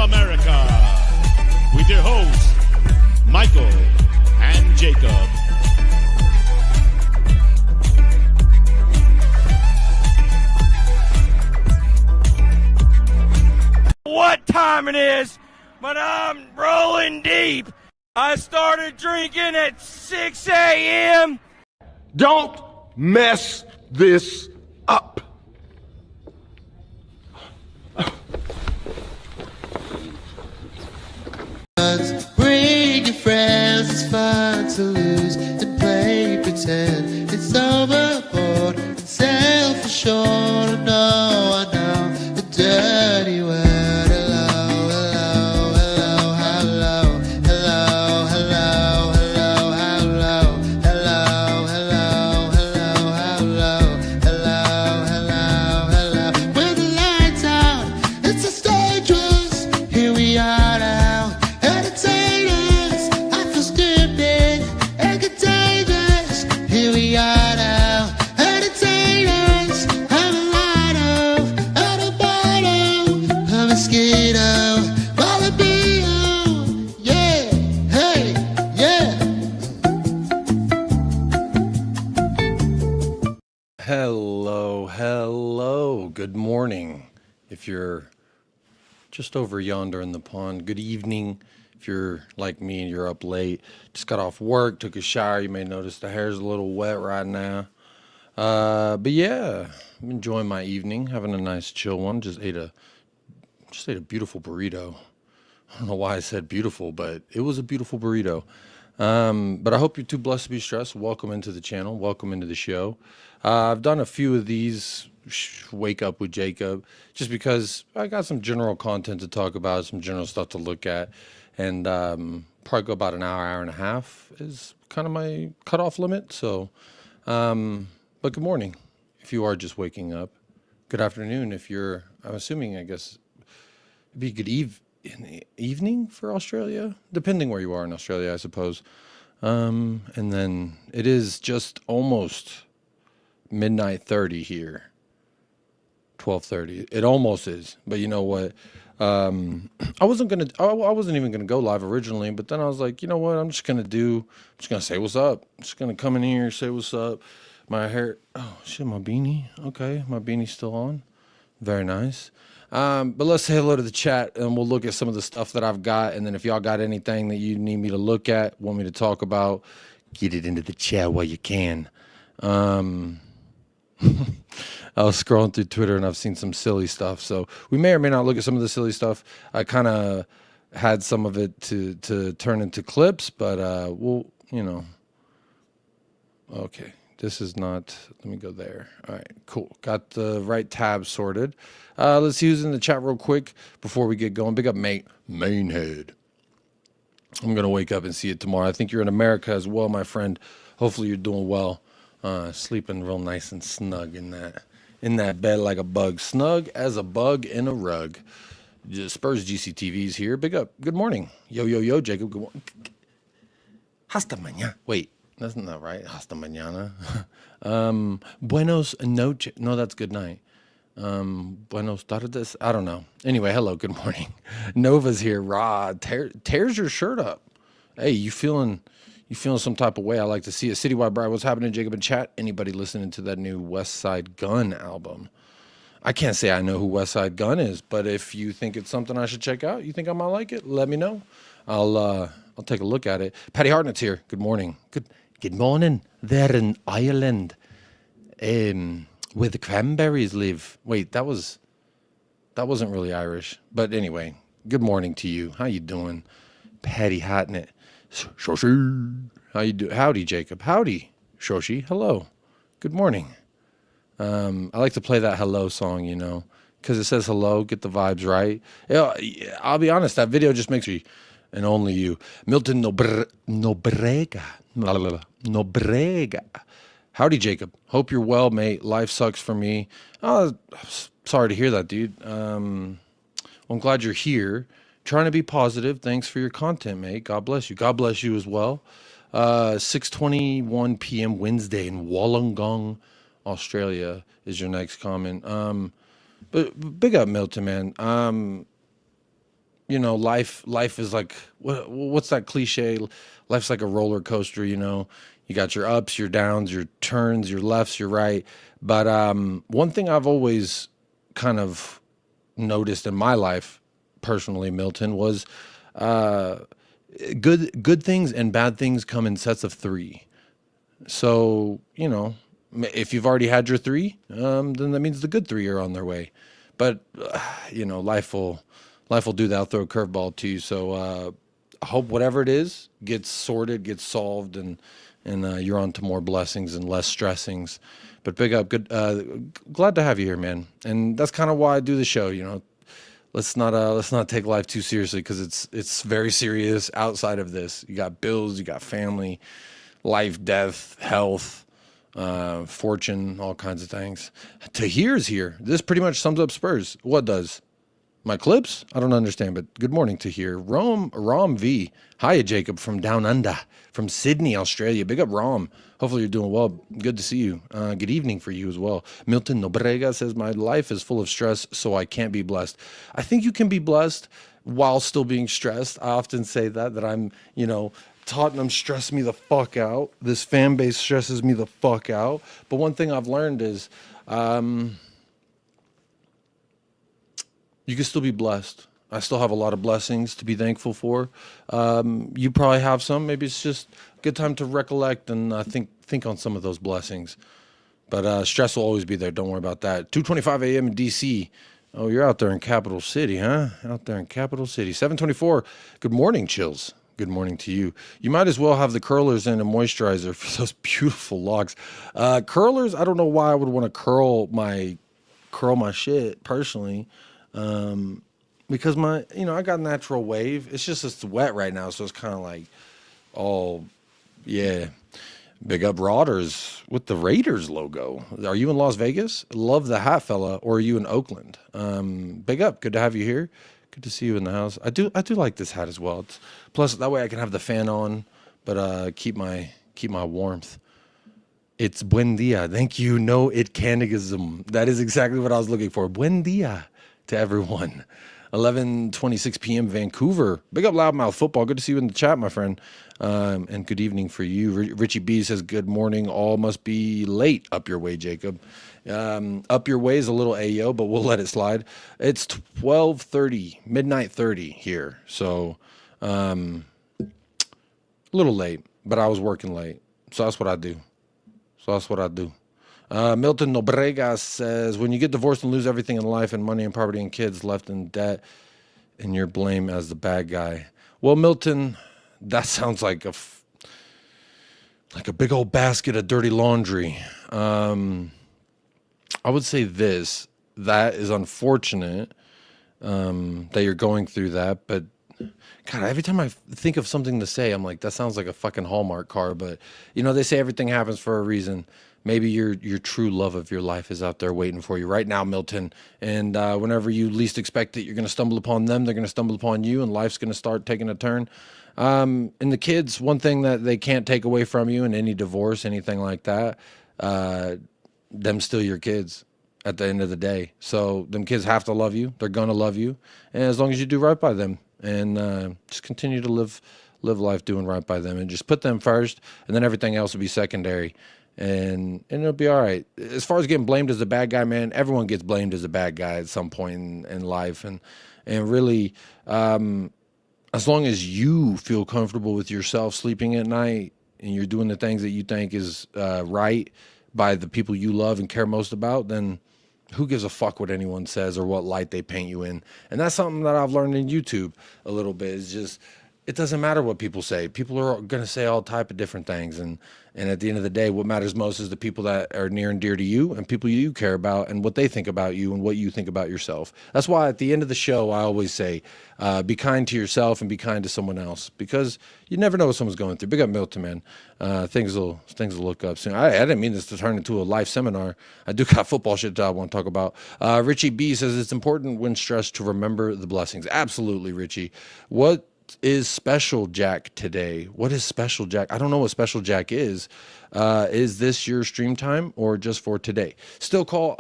America with your hosts, Michael and Jacob. What time it is, but I'm rolling deep. I started drinking at 6 a.m. Don't mess this up. Bring your friends, it's fun to lose and play pretend. It's overboard and self-assured. No, I know the dirty word. Hello, good morning. If you're just over yonder in the pond, good evening. If you're like me and you're up late, just got off work, took a shower, you may notice the hair's a little wet right now. But yeah, I'm enjoying my evening, having a nice chill one. Just ate a beautiful burrito. I don't know why I said beautiful, but it was a beautiful burrito. But I hope you're too blessed to be stressed. Welcome into the channel. Welcome into the show. I've done a few of these, Wake Up with Jacob, just because I got some general content to talk about, some general stuff to look at, and probably go about an hour and a half is kind of my cutoff limit. So, but good morning if you are just waking up. Good afternoon if you're, I'm assuming, I guess, it'd be good in the evening for Australia, depending where you are in Australia, I suppose. And then it is just almost midnight 30 here. 12:30. It almost is, but you know what? I wasn't even gonna go live originally, but then I was like, you know what? I'm just gonna say what's up. I'm just gonna come in here, say what's up. My hair. Oh shit, my beanie. Okay, my beanie's still on. Very nice. But let's say hello to the chat, and we'll look at some of the stuff that I've got, and then if y'all got anything that you need me to look at, want me to talk about, get it into the chat while you can. I was scrolling through Twitter and I've seen some silly stuff, so we may or may not look at some of the silly stuff. I kind of had some of it to turn into clips, but we'll, you know. Okay, this is not, let me go there. All right, cool. Got the right tab sorted. Let's see who's in the chat real quick before we get going. Big up, mate. Mainhead. I'm going to wake up and see it tomorrow. I think you're in America as well, my friend. Hopefully you're doing well. Sleeping real nice and snug in that bed like a bug. Snug as a bug in a rug. Spurs GCTV's here. Big up. Good morning. Yo, Jacob. Good morning. Hasta mañana. Wait, that's not right. Hasta mañana. Buenos noches. No, that's good night. Buenos tardes. I don't know. Anyway, hello. Good morning. Nova's here. Rod tears your shirt up. Hey, you feeling some type of way? I like to see it. Citywide Bride, what's happening, Jacob in chat? Anybody listening to that new West Side Gun album? I can't say I know who West Side Gun is, but if you think it's something I should check out, you think I might like it, let me know. I'll take a look at it. Patty Hartnett's here. Good morning. Good morning. There in Ireland, where the cranberries live. Wait, that wasn't really Irish, but anyway. Good morning to you. How you doing, Patty Hartnett? Shoshi. How you do? Howdy, Jacob. Howdy, Shoshi. Hello. Good morning. I like to play that hello song, you know, because it says hello, get the vibes right. I'll be honest, that video just makes me, and only you. Milton Nobrega. Howdy, Jacob. Hope you're well, mate. Life sucks for me. Sorry to hear that, dude. I'm glad you're here. Trying to be positive. Thanks for your content, mate. God bless you. God bless you as well. 6:21 p.m. Wednesday in Wollongong, Australia is your next comment. But big up Milton, man. life is like, what's that cliche? Life's like a roller coaster. You got your ups, your downs, your turns, your lefts, your right. But one thing I've always kind of noticed in my life, personally, Milton, was good things and bad things come in sets of 3. So, if you've already had your 3, then that means the good 3 are on their way. But life will do that. I'll throw a curveball to you. So I hope whatever it is gets sorted, gets solved, and you're on to more blessings and less stressings. But big up, good. Glad to have you here, man. And that's kind of why I do the show. Let's not take life too seriously, because it's very serious outside of this. You got bills, you got family, life, death, health, fortune, all kinds of things. Tahir's here. This pretty much sums up Spurs. What does? My clips? I don't understand, but good morning, Tahir. Rom V. Hiya, Jacob, from down under, from Sydney, Australia. Big up, Rom. Hopefully you're doing well. Good to see you. Good evening for you as well. Milton Nobrega says, my life is full of stress, so I can't be blessed. I think you can be blessed while still being stressed. I often say that I'm, Tottenham stressed me the fuck out. This fan base stresses me the fuck out. But one thing I've learned is you can still be blessed. I still have a lot of blessings to be thankful for. You probably have some. Maybe it's just a good time to recollect and think on some of those blessings. But stress will always be there. Don't worry about that. 2:25 a.m. in D.C. Oh, you're out there in Capital City, huh? Out there in Capital City. 7:24. Good morning, Chills. Good morning to you. You might as well have the curlers and a moisturizer for those beautiful locks. Curlers, I don't know why I would want to curl my shit personally. Because I got natural wave. It's wet right now, so it's kind of like, yeah. Big up Rodders with the Raiders logo. Are you in Las Vegas? Love the hat, fella. Or are you in Oakland? Big up. Good to have you here. Good to see you in the house. I do like this hat as well. Plus, that way I can have the fan on, but keep my warmth. It's buen dia. Thank you. No, it canigism. That is exactly what I was looking for. Buen dia to everyone. 11:26 p.m. Vancouver. Big up Loudmouth Football. Good to see you in the chat, my friend. And good evening for you. Richie B says, good morning. All must be late. Up your way, Jacob. Up your way is a little AO, but we'll let it slide. It's 12:30, midnight 30 here. So a little late, but I was working late. So that's what I do. Milton Nobrega says, when you get divorced and lose everything in life and money and property and kids left in debt and you're blamed as the bad guy. Well, Milton, that sounds like a big old basket of dirty laundry. I would say that is unfortunate that you're going through that. But, God, every time I think of something to say, I'm like, that sounds like a fucking Hallmark card. But, they say everything happens for a reason. Maybe your true love of your life is out there waiting for you right now, Milton. And whenever you least expect it, you're going to stumble upon them. They're going to stumble upon you, and life's going to start taking a turn. And the kids, one thing that they can't take away from you in any divorce, anything like that, them still your kids at the end of the day. So them kids have to love you. They're going to love you. And as long as you do right by them and just continue to live life doing right by them and just put them first, and then everything else will be secondary. And it'll be all right. As far as getting blamed as a bad guy, man, everyone gets blamed as a bad guy at some point in life. And really, as long as you feel comfortable with yourself sleeping at night and you're doing the things that you think is right by the people you love and care most about, then who gives a fuck what anyone says or what light they paint you in? And that's something that I've learned in YouTube a little bit. Is just, it doesn't matter what people say. People are going to say all type of different things. And at the end of the day, what matters most is the people that are near and dear to you and people you care about and what they think about you and what you think about yourself. That's why at the end of the show, I always say, be kind to yourself and be kind to someone else, because you never know what someone's going through. Big up Milton, man. Things will look up soon. I didn't mean this to turn into a live seminar. I do got football shit that I want to talk about. Richie B says it's important when stressed to remember the blessings. Absolutely, Richie. What is Special Jack today? What is Special Jack? I don't know what Special Jack is. Is this your stream time or just for today? Still call.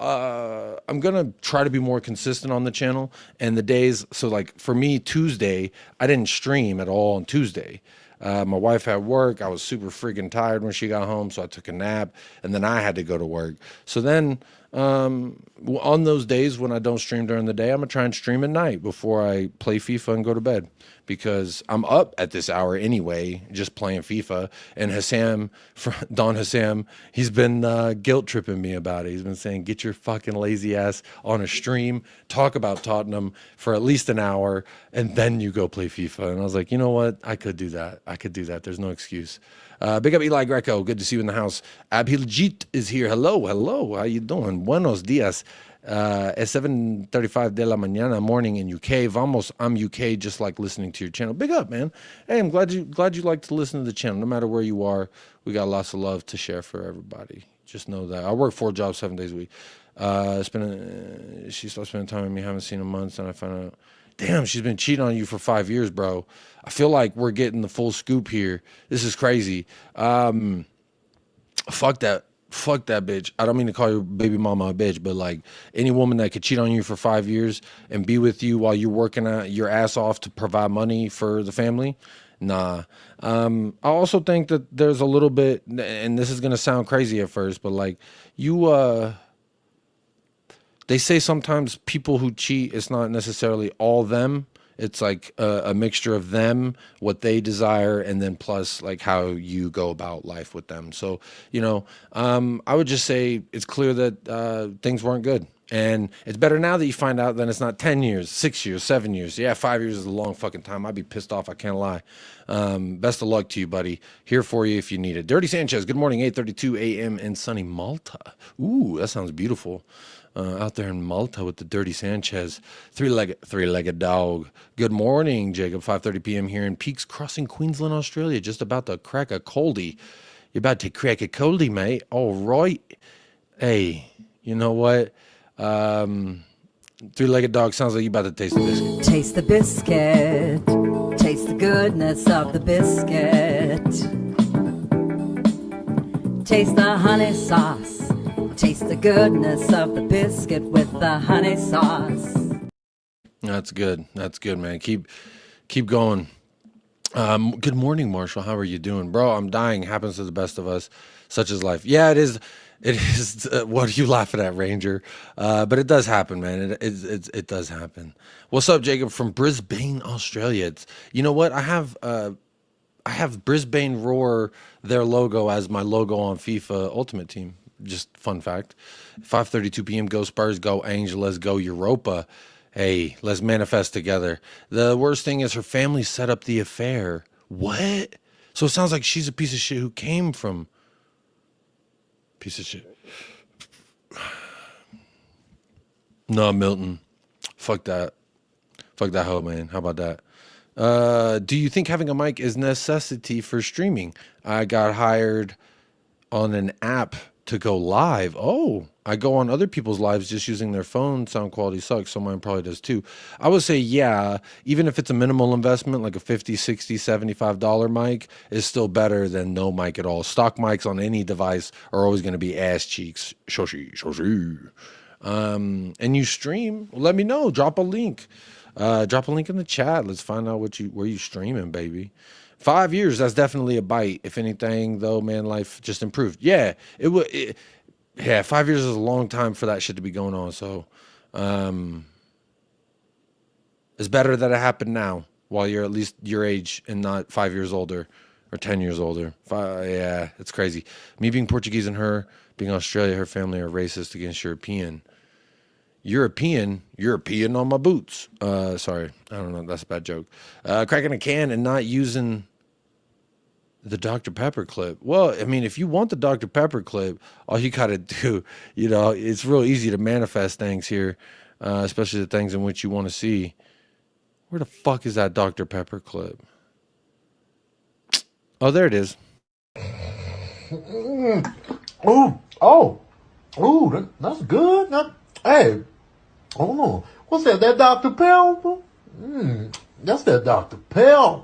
I'm going to try to be more consistent on the channel and the days. So like for me, Tuesday, I didn't stream at all on Tuesday. My wife had work. I was super freaking tired when she got home, so I took a nap, and then I had to go to work. So then on those days when I don't stream during the day, I'm going to try and stream at night before I play FIFA and go to bed, because I'm up at this hour anyway, just playing FIFA. And Don Hassam, he's been guilt tripping me about it. He's been saying, get your fucking lazy ass on a stream, talk about Tottenham for at least an hour, and then you go play FIFA. And I was like, you know what? I could do that. There's no excuse. Big up Eli Greco. Good to see you in the house. Abhiljit is here. Hello. How you doing? Buenos dias. At 7:35 de la mañana morning in UK. Vamos, I'm UK, just like listening to your channel. Big up, man. Hey, I'm glad you like to listen to the channel. No matter where you are, we got lots of love to share for everybody. Just know that. I work 4 jobs, 7 days a week. She started spending time with me. Haven't seen in months, and I found out, damn, she's been cheating on you for 5 years, bro. I feel like we're getting the full scoop here. This is crazy. Fuck that bitch. I don't mean to call your baby mama a bitch, but like any woman that could cheat on you for 5 years and be with you while you're working your ass off to provide money for the family, nah. I also think that there's a little bit, and this is gonna sound crazy at first, but like they say sometimes people who cheat, it's not necessarily all them. It's like a mixture of them, what they desire, and then plus like how you go about life with them. So, I would just say it's clear that things weren't good. And it's better now that you find out than it's not 10 years, 6 years, 7 years. Yeah, 5 years is a long fucking time. I'd be pissed off. I can't lie. Best of luck to you, buddy. Here for you if you need it. Dirty Sanchez, good morning, 8:32 a.m. in sunny Malta. Ooh, that sounds beautiful. Out there in Malta with the Dirty Sanchez, three-legged dog. Good morning, Jacob. 5:30 p.m. here in Peaks Crossing, Queensland, Australia. Just about to crack a coldie. You're about to crack a coldie, mate. All right. Hey, you know what? Three-legged dog sounds like you about to taste the biscuit. Taste the biscuit. Taste the goodness of the biscuit. Taste the honey sauce. Taste the goodness of the biscuit with the honey sauce. That's good. That's good, man. Keep going. Good morning, Marshall. How are you doing? Bro, I'm dying. Happens to the best of us. Such is life. Yeah, it is. It is. What are you laughing at, Ranger? But it does happen, man. It does happen. What's up, Jacob from Brisbane, Australia? You know what? I have Brisbane Roar, their logo, as my logo on FIFA Ultimate Team. Just fun fact. 5:32 p.m. Go Spurs, go Angel, let's go Europa. Hey, let's manifest together. The worst thing is her family set up the affair. What? So it sounds like she's a piece of shit who came from piece of shit. No, Milton. Fuck that. Fuck that hoe, man. How about that? Do you think having a mic is necessity for streaming? I got hired on an app to go live. Oh, I go on other people's lives just using their phone. Sound quality sucks, so mine probably does too. I would say, yeah, even if it's a minimal investment, like a $50, $60, $75 mic, is still better than no mic at all. Stock mics on any device are always going to be ass cheeks. Shoshi. And you stream, let me know. Drop a link. Drop a link in the chat. Let's find out where you streaming, baby. 5 years, that's definitely a bite. If anything, though, man, life just improved. Yeah, it would. Yeah, 5 years is a long time for that shit to be going on. So, it's better that it happened now, while you're at least your age and not 5 years older or 10 years older. Yeah, it's crazy. Me being Portuguese and her being Australia, her family are racist against European on my boots. Sorry, I don't know. That's a bad joke. Cracking a can and not using the Dr. Pepper clip. Well, I mean, if you want the Dr. Pepper clip, all you got to do, it's real easy to manifest things here, especially the things in which you want to see. Where the fuck is that Dr. Pepper clip? Oh, there it is. That's good. Hey, what's that? That Dr. Pepper? That's that Dr. Pepper.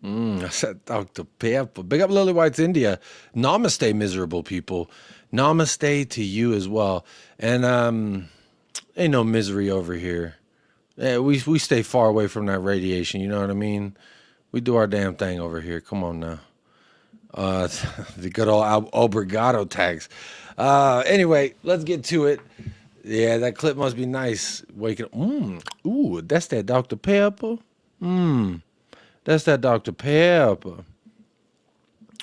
I said Dr. Pepper. Big up Lily White's India. Namaste, miserable people. Namaste to you as well. And ain't no misery over here. Yeah, we stay far away from that radiation, you know what I mean? We do our damn thing over here. Come on now. The good old obrigado tags. Anyway, let's get to it. Yeah, that clip must be nice. Waking up. Ooh, that's that Dr. Pepper. That's that Dr. Pepper.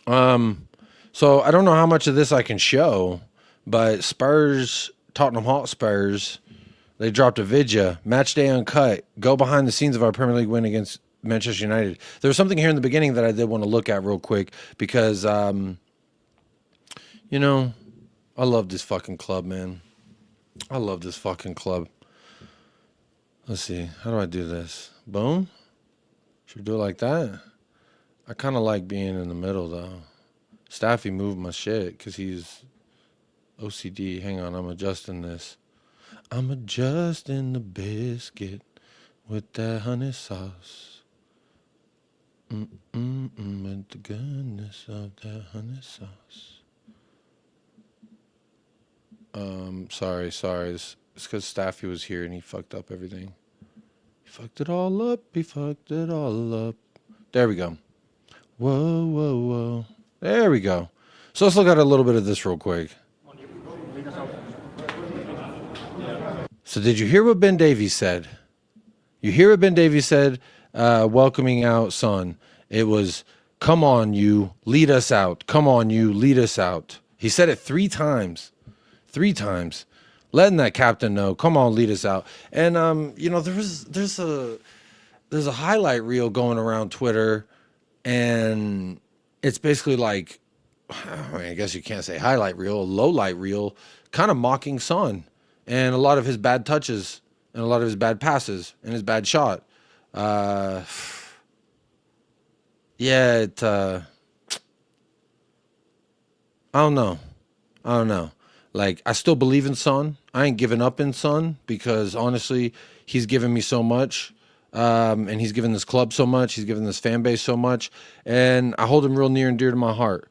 So I don't know how much of this I can show, but Spurs, Tottenham Hotspurs, they dropped a video. Match day uncut. Go behind the scenes of our Premier League win against Manchester United. There was something here in the beginning that I did want to look at real quick because, you know, I love this fucking club, man. I love this fucking club. Let's see. How do I do this? Boom. Should we do it like that? I kind of like being in the middle, though. Staffy moved my shit because he's OCD. Hang on. I'm adjusting this. I'm adjusting the biscuit with that honey sauce. With the goodness of that honey sauce. Sorry. It's because Staffy was here and he fucked up everything. He fucked it all up. There we go. Whoa. There we go. So let's look at a little bit of this real quick. So did you hear what Ben Davies said? You hear what Ben Davies said welcoming out Son? It was, come on, you, lead us out. Come on, you, lead us out. He said it 3 times. 3 times. Letting that captain know, come on, lead us out. And, you know, there's a highlight reel going around Twitter, and it's basically like, I guess you can't say highlight reel, a low light reel, kind of mocking Son and a lot of his bad touches and a lot of his bad passes and his bad shot. I don't know. Like, I still believe in Son. I ain't giving up in Son because, honestly, he's given me so much. And he's given this club so much. He's given this fan base so much. And I hold him real near and dear to my heart.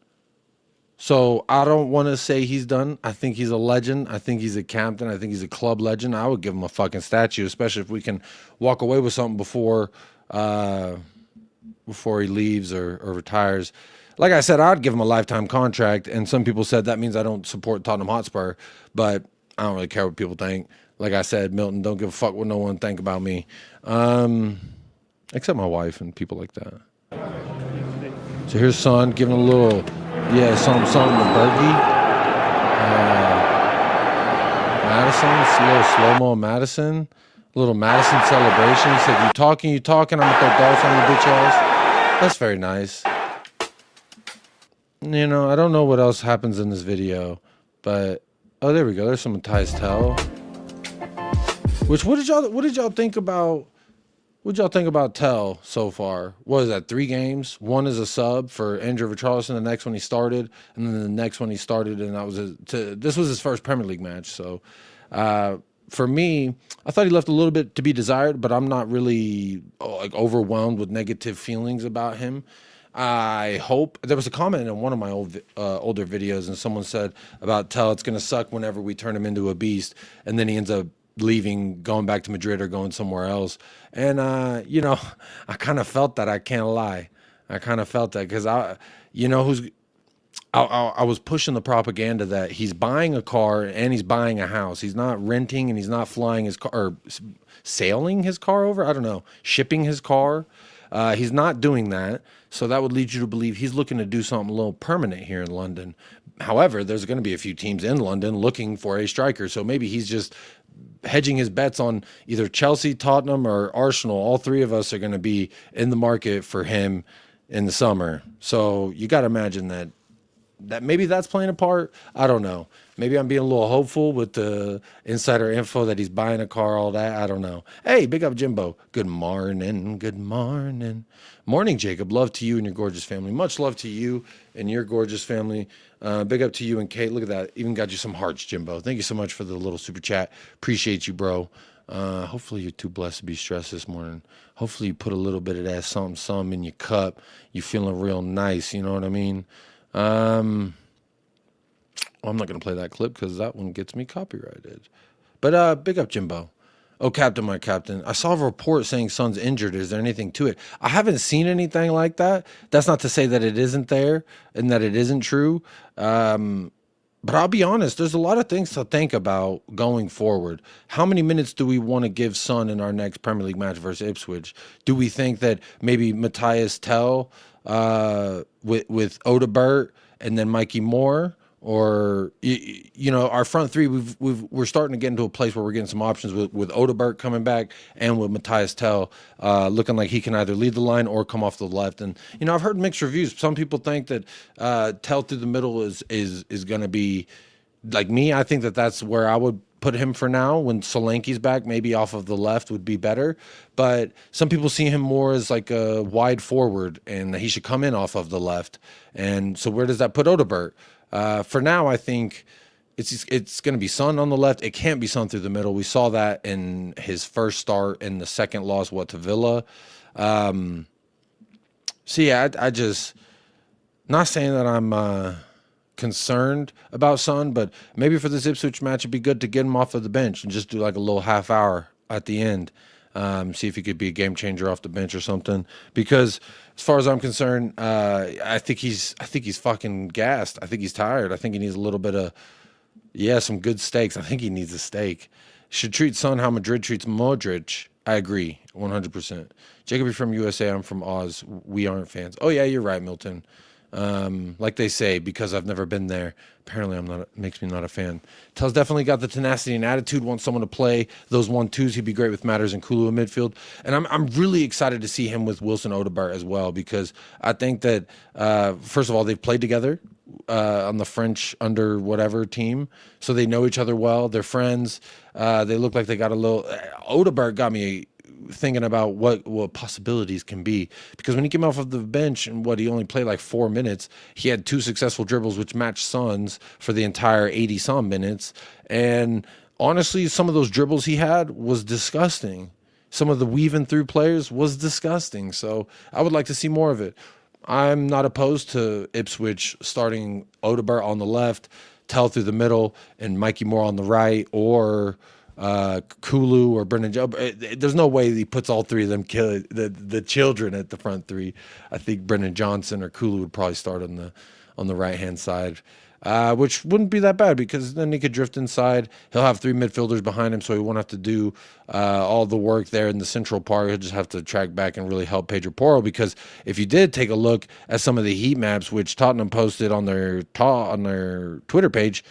So I don't want to say he's done. I think he's a legend. I think he's a captain. I think he's a club legend. I would give him a fucking statue, especially if we can walk away with something before he leaves or retires. Like I said, I'd give him a lifetime contract, and some people said that means I don't support Tottenham Hotspur, but I don't really care what people think. Like I said, Milton, don't give a fuck what no one think about me, except my wife and people like that. So here's Son giving a little, something to Bergie. Madison, see a little slow-mo Madison. A little Madison celebration. He said, you talking, I'm going to throw darts on your bitch ass. That's very nice. You know, I don't know what else happens in this video, but oh, there we go. There's some Matthias Tell. Which what did y'all think about? What y'all think about Tell so far? What is that? 3 games. 1 is a sub for Andrew Richarlison. The next one he started, and then the next one he started, and this was his first Premier League match. So, for me, I thought he left a little bit to be desired, but I'm not really like overwhelmed with negative feelings about him. I hope there was a comment in one of my older videos, and someone said about Tell, it's going to suck whenever we turn him into a beast, and then he ends up leaving, going back to Madrid or going somewhere else. And you know, I kind of felt that. I can't lie. I kind of felt that because I was pushing the propaganda that he's buying a car and he's buying a house. He's not renting and he's not flying his car or sailing his car over. I don't know, shipping his car. He's not doing that. So that would lead you to believe he's looking to do something a little permanent here in London. However, there's going to be a few teams in London looking for a striker. So maybe he's just hedging his bets on either Chelsea, Tottenham, or Arsenal. All 3 of us are going to be in the market for him in the summer. So you got to imagine that maybe that's playing a part. I don't know. Maybe I'm being a little hopeful with the insider info that he's buying a car, all that. I don't know. Hey, big up Jimbo. Good morning. Good morning. Morning, Jacob. Love to you and your gorgeous family. Much love to you and your gorgeous family. Big up to you and Kate. Look at that. Even got you some hearts, Jimbo. Thank you so much for the little super chat. Appreciate you, bro. Hopefully you're too blessed to be stressed this morning. Hopefully you put a little bit of that something in your cup. You're feeling real nice, you know what I mean? I'm not going to play that clip because that one gets me copyrighted. But big up Jimbo. Oh, Captain, my Captain. I saw a report saying Son's injured. Is there anything to it? I haven't seen anything like that. That's not to say that it isn't there and that it isn't true. But I'll be honest, there's a lot of things to think about going forward. How many minutes do we want to give Son in our next Premier League match versus Ipswich? Do we think that maybe Matthias Tell with Odebert and then Mikey Moore? Or, you know, our front three, we're starting to get into a place where we're getting some options with Odebert coming back and with Matthias Tell looking like he can either lead the line or come off the left. And, you know, I've heard mixed reviews. Some people think that Tell through the middle is going to be like me. I think that that's where I would put him for now. When Solanke's back, maybe off of the left would be better. But some people see him more as like a wide forward and he should come in off of the left. And so where does that put Odebert? For now, I think it's going to be Son on the left. It can't be Son through the middle. We saw that in his first start in the second loss, to Villa. So yeah, I just not saying that I'm concerned about Son, but maybe for this Ipswich match, it'd be good to get him off of the bench and just do like a little half hour at the end. See if he could be a game changer off the bench or something. Because as far as I'm concerned, I think he's fucking gassed. I think he's tired. I think he needs a little bit of some good steaks. I think he needs a steak. Should treat Son how Madrid treats Modric. I agree, 100%. Jacob, you're from USA. I'm from Oz. We aren't fans. Oh yeah, you're right, Milton. Like they say, because I've never been there, apparently makes me not a fan. Tell's definitely got the tenacity and attitude, wants someone to play those 1-2s. He'd be great with Matters and Kulu in midfield. And I'm really excited to see him with Wilson Odebert as well, because I think that, first of all, they've played together on the French under whatever team. So they know each other well. They're friends. They look like they got a little, Odebert got me thinking about what possibilities can be, because when he came off of the bench and he only played like 4 minutes, he had 2 successful dribbles which matched Son's for the entire 80 some minutes. And honestly, some of those dribbles he had was disgusting. Some of the weaving through players was disgusting. So I would like to see more of it. I'm not opposed to Ipswich starting Odebert on the left, Tell through the middle, and Mikey Moore on the right, or Kulu or Brendan Joe. There's no way he puts all three of them the children at the front three. I think Brendan Johnson or Kulu would probably start on the right hand side, which wouldn't be that bad, because then he could drift inside. He'll have 3 midfielders behind him, so he won't have to do all the work there in the central part. He'll just have to track back and really help Pedro Porro, because if you did take a look at some of the heat maps which Tottenham posted on their Twitter page,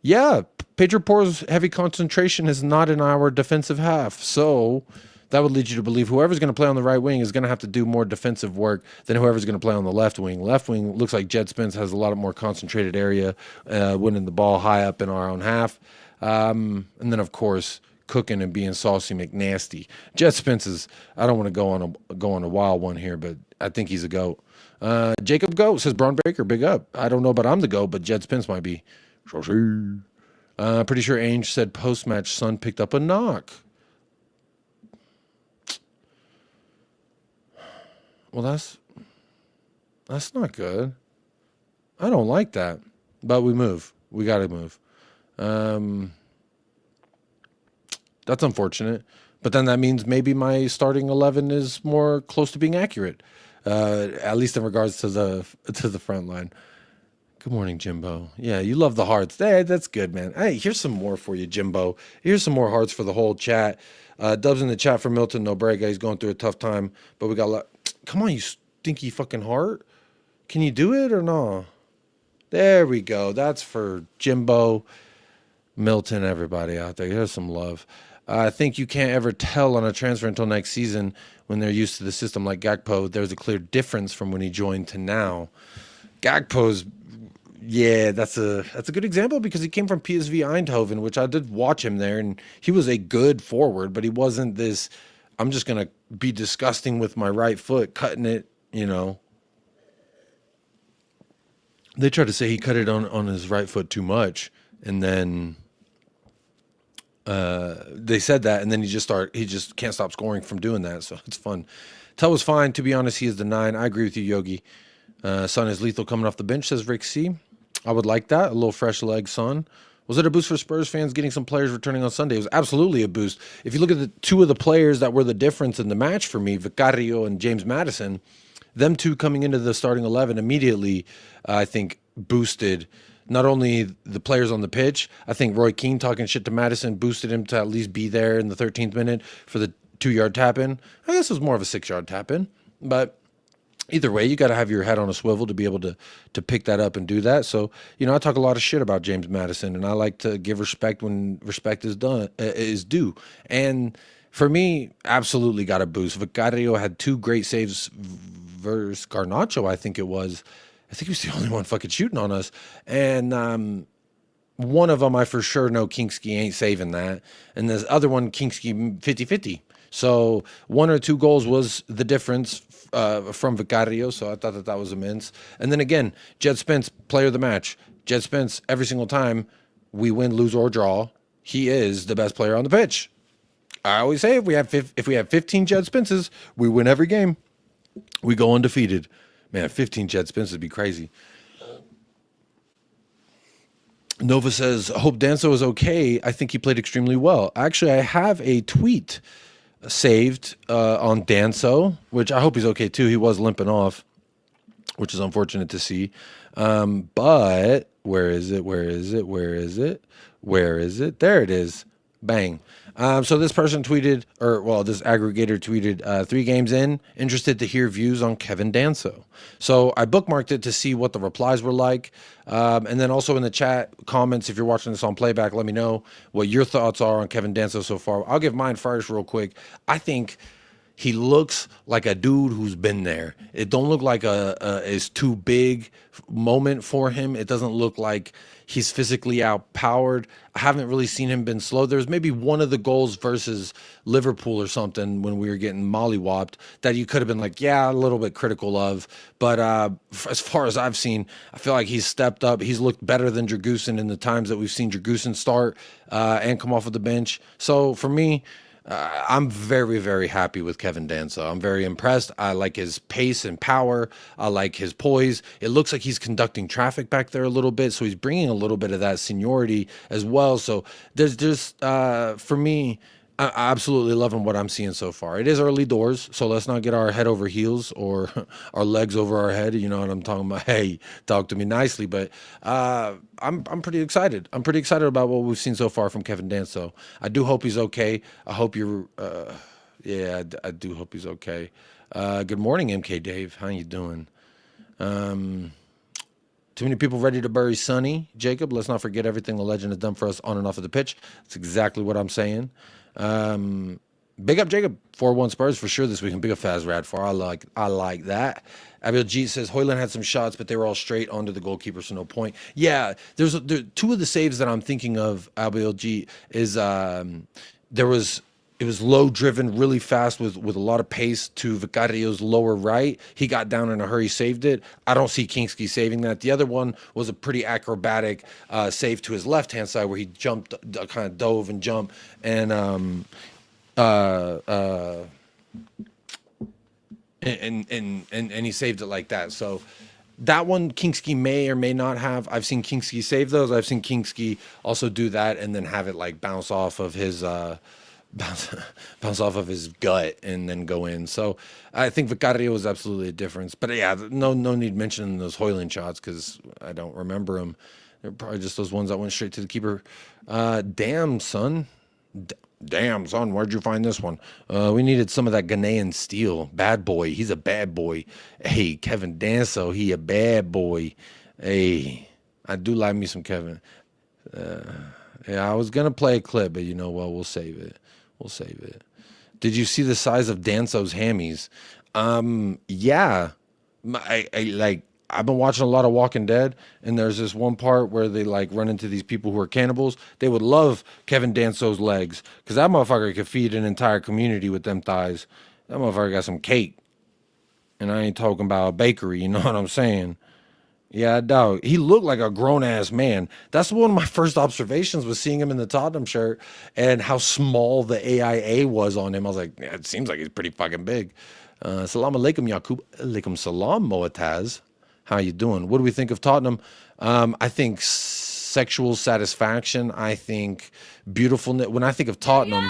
yeah, Pedro Porro's heavy concentration is not in our defensive half. So that would lead you to believe whoever's going to play on the right wing is going to have to do more defensive work than whoever's going to play on the left wing. Left wing looks like Jed Spence has a lot more concentrated area, winning the ball high up in our own half. And then, of course, cooking and being saucy McNasty. Jed Spence is, I don't want to go on a wild one here, but I think he's a GOAT. Jacob GOAT says Braun Baker, big up. I don't know, but I'm the GOAT, but Jed Spence might be. Pretty sure Ainge said post-match Son picked up a knock. Well, that's not good. I don't like that. But we move. We got to move. That's unfortunate. But then that means maybe my starting 11 is more close to being accurate, at least in regards to the front line. Good morning, Jimbo. Yeah, you love the hearts. Hey, that's good, man. Hey, here's some more for you, Jimbo. Here's some more hearts for the whole chat. Dubs in the chat for Milton Nobrega. He's going through a tough time, but we got come on, you stinky fucking heart. Can you do it or no? There we go. That's for Jimbo, Milton, everybody out there. Here's some love. I think you can't ever tell on a transfer until next season when they're used to the system like Gakpo. There's a clear difference from when he joined to now. Gakpo's, yeah, that's a good example, because he came from PSV Eindhoven, which I did watch him there, and he was a good forward, but he wasn't this, I'm just going to be disgusting with my right foot, cutting it, you know. They tried to say he cut it on his right foot too much, and then they said that, and then he just can't stop scoring from doing that. So it's fun. Tell was fine. To be honest, he is the 9. I agree with you, Yogi. Son is lethal coming off the bench, says Rick C. I would like that. A little fresh leg, Son. Was it a boost for Spurs fans getting some players returning on Sunday? It was absolutely a boost. If you look at the 2 of the players that were the difference in the match for me, Vicario and James Maddison, them 2 coming into the starting 11 immediately, I think, boosted not only the players on the pitch. I think Roy Keane talking shit to Maddison boosted him to at least be there in the 13th minute for the 2-yard tap-in. I guess it was more of a 6-yard tap-in, but either way, you got to have your head on a swivel to be able to pick that up and do that. So, I talk a lot of shit about James Maddison, and I like to give respect when respect is due. And for me, absolutely got a boost. Vicario had 2 great saves versus Garnacho, I think it was. I think he was the only one fucking shooting on us. And one of them, I for sure know Kingsky ain't saving that. And the other one, Kingsky 50-50. So 1 or 2 goals was the difference from Vicario. So I thought that was immense. And then again, Jed Spence, player of the match. Jed Spence, every single time we win, lose, or draw, he is the best player on the pitch. I always say if we have 15 Jed Spences, we win every game. We go undefeated. Man, 15 Jed Spences would be crazy. Nova says, hope Danso is okay. I think he played extremely well. Actually, I have a tweet saved on Danso, which I hope he's okay too. He was limping off, which is unfortunate to see. But where is it? There it is. Bang. So this person tweeted, this aggregator tweeted, 3 games in, interested to hear views on Kevin Danso. So I bookmarked it to see what the replies were like. And then also in the chat comments, if you're watching this on playback, let me know what your thoughts are on Kevin Danso so far. I'll give mine first real quick. I think he looks like a dude who's been there. It don't look like it's too big moment for him. It doesn't look like he's physically outpowered. I haven't really seen him been slow. There's maybe one of the goals versus Liverpool or something when we were getting mollywopped that you could have been like, yeah, a little bit critical of. But as far as I've seen, I feel like he's stepped up. He's looked better than Dragusin in the times that we've seen Dragusin start and come off of the bench. So for me, I'm very, very happy with Kevin Danso. I'm very impressed. I like his pace and power. I like his poise. It looks like he's conducting traffic back there a little bit, so he's bringing a little bit of that seniority as well. So there's just, for me, I absolutely loving what I'm seeing so far. It is early doors, so let's not get our head over heels or our legs over our head. You know what I'm talking about? Hey, talk to me nicely. But I'm pretty excited. I'm pretty excited about what we've seen so far from Kevin Danso. I do hope he's okay. I hope you're, I do hope he's okay. Good morning, MK Dave. How you doing? Too many people ready to bury Sonny. Jacob, let's not forget everything the legend has done for us on and off of the pitch. That's exactly what I'm saying. Big up Jacob, 4-1 Spurs for sure this week, and big up Faz Radfar. I like that. Abiel G says Hoyland had some shots, but they were all straight onto the goalkeeper, so no point. Yeah, there's 2 of the saves that I'm thinking of. Abiel G is it was low driven, really fast with a lot of pace to Vicario's lower right. He got down in a hurry, saved it. I don't see Kingsky saving that. The other one was a pretty acrobatic save to his left-hand side where he jumped, kind of dove and jumped, and he saved it like that. So that one Kingsky may or may not have. I've seen Kingsky save those. I've seen Kingsky also do that and then have it like bounce off of his bounce off of his gut and then go in. So I think Vicario was absolutely a difference. But yeah, no need mentioning those Hoyland shots because I don't remember them. They're probably just those ones that went straight to the keeper. Damn, son. Damn, son, where'd you find this one? We needed some of that Ghanaian steel. Bad boy. He's a bad boy. Hey, Kevin Danso, he a bad boy. Hey, I do like me some Kevin. Yeah, I was going to play a clip, but you know what? We'll save it. Did you see the size of Danso's hammies? Yeah. I've been watching a lot of Walking Dead, and there's this one part where they like run into these people who are cannibals. They would love Kevin Danso's legs because that motherfucker could feed an entire community with them thighs. That motherfucker got some cake, and I ain't talking about a bakery. You know what I'm saying? Yeah, dog. He looked like a grown ass man. That's one of my first observations was seeing him in the Tottenham shirt and how small the AIA was on him. I was like, yeah, it seems like he's pretty fucking big. Salam alaikum, Yaqub. Alaikum salam, Moataz. How you doing? What do we think of Tottenham? I think sexual satisfaction. I think beautifulness. When I think of Tottenham.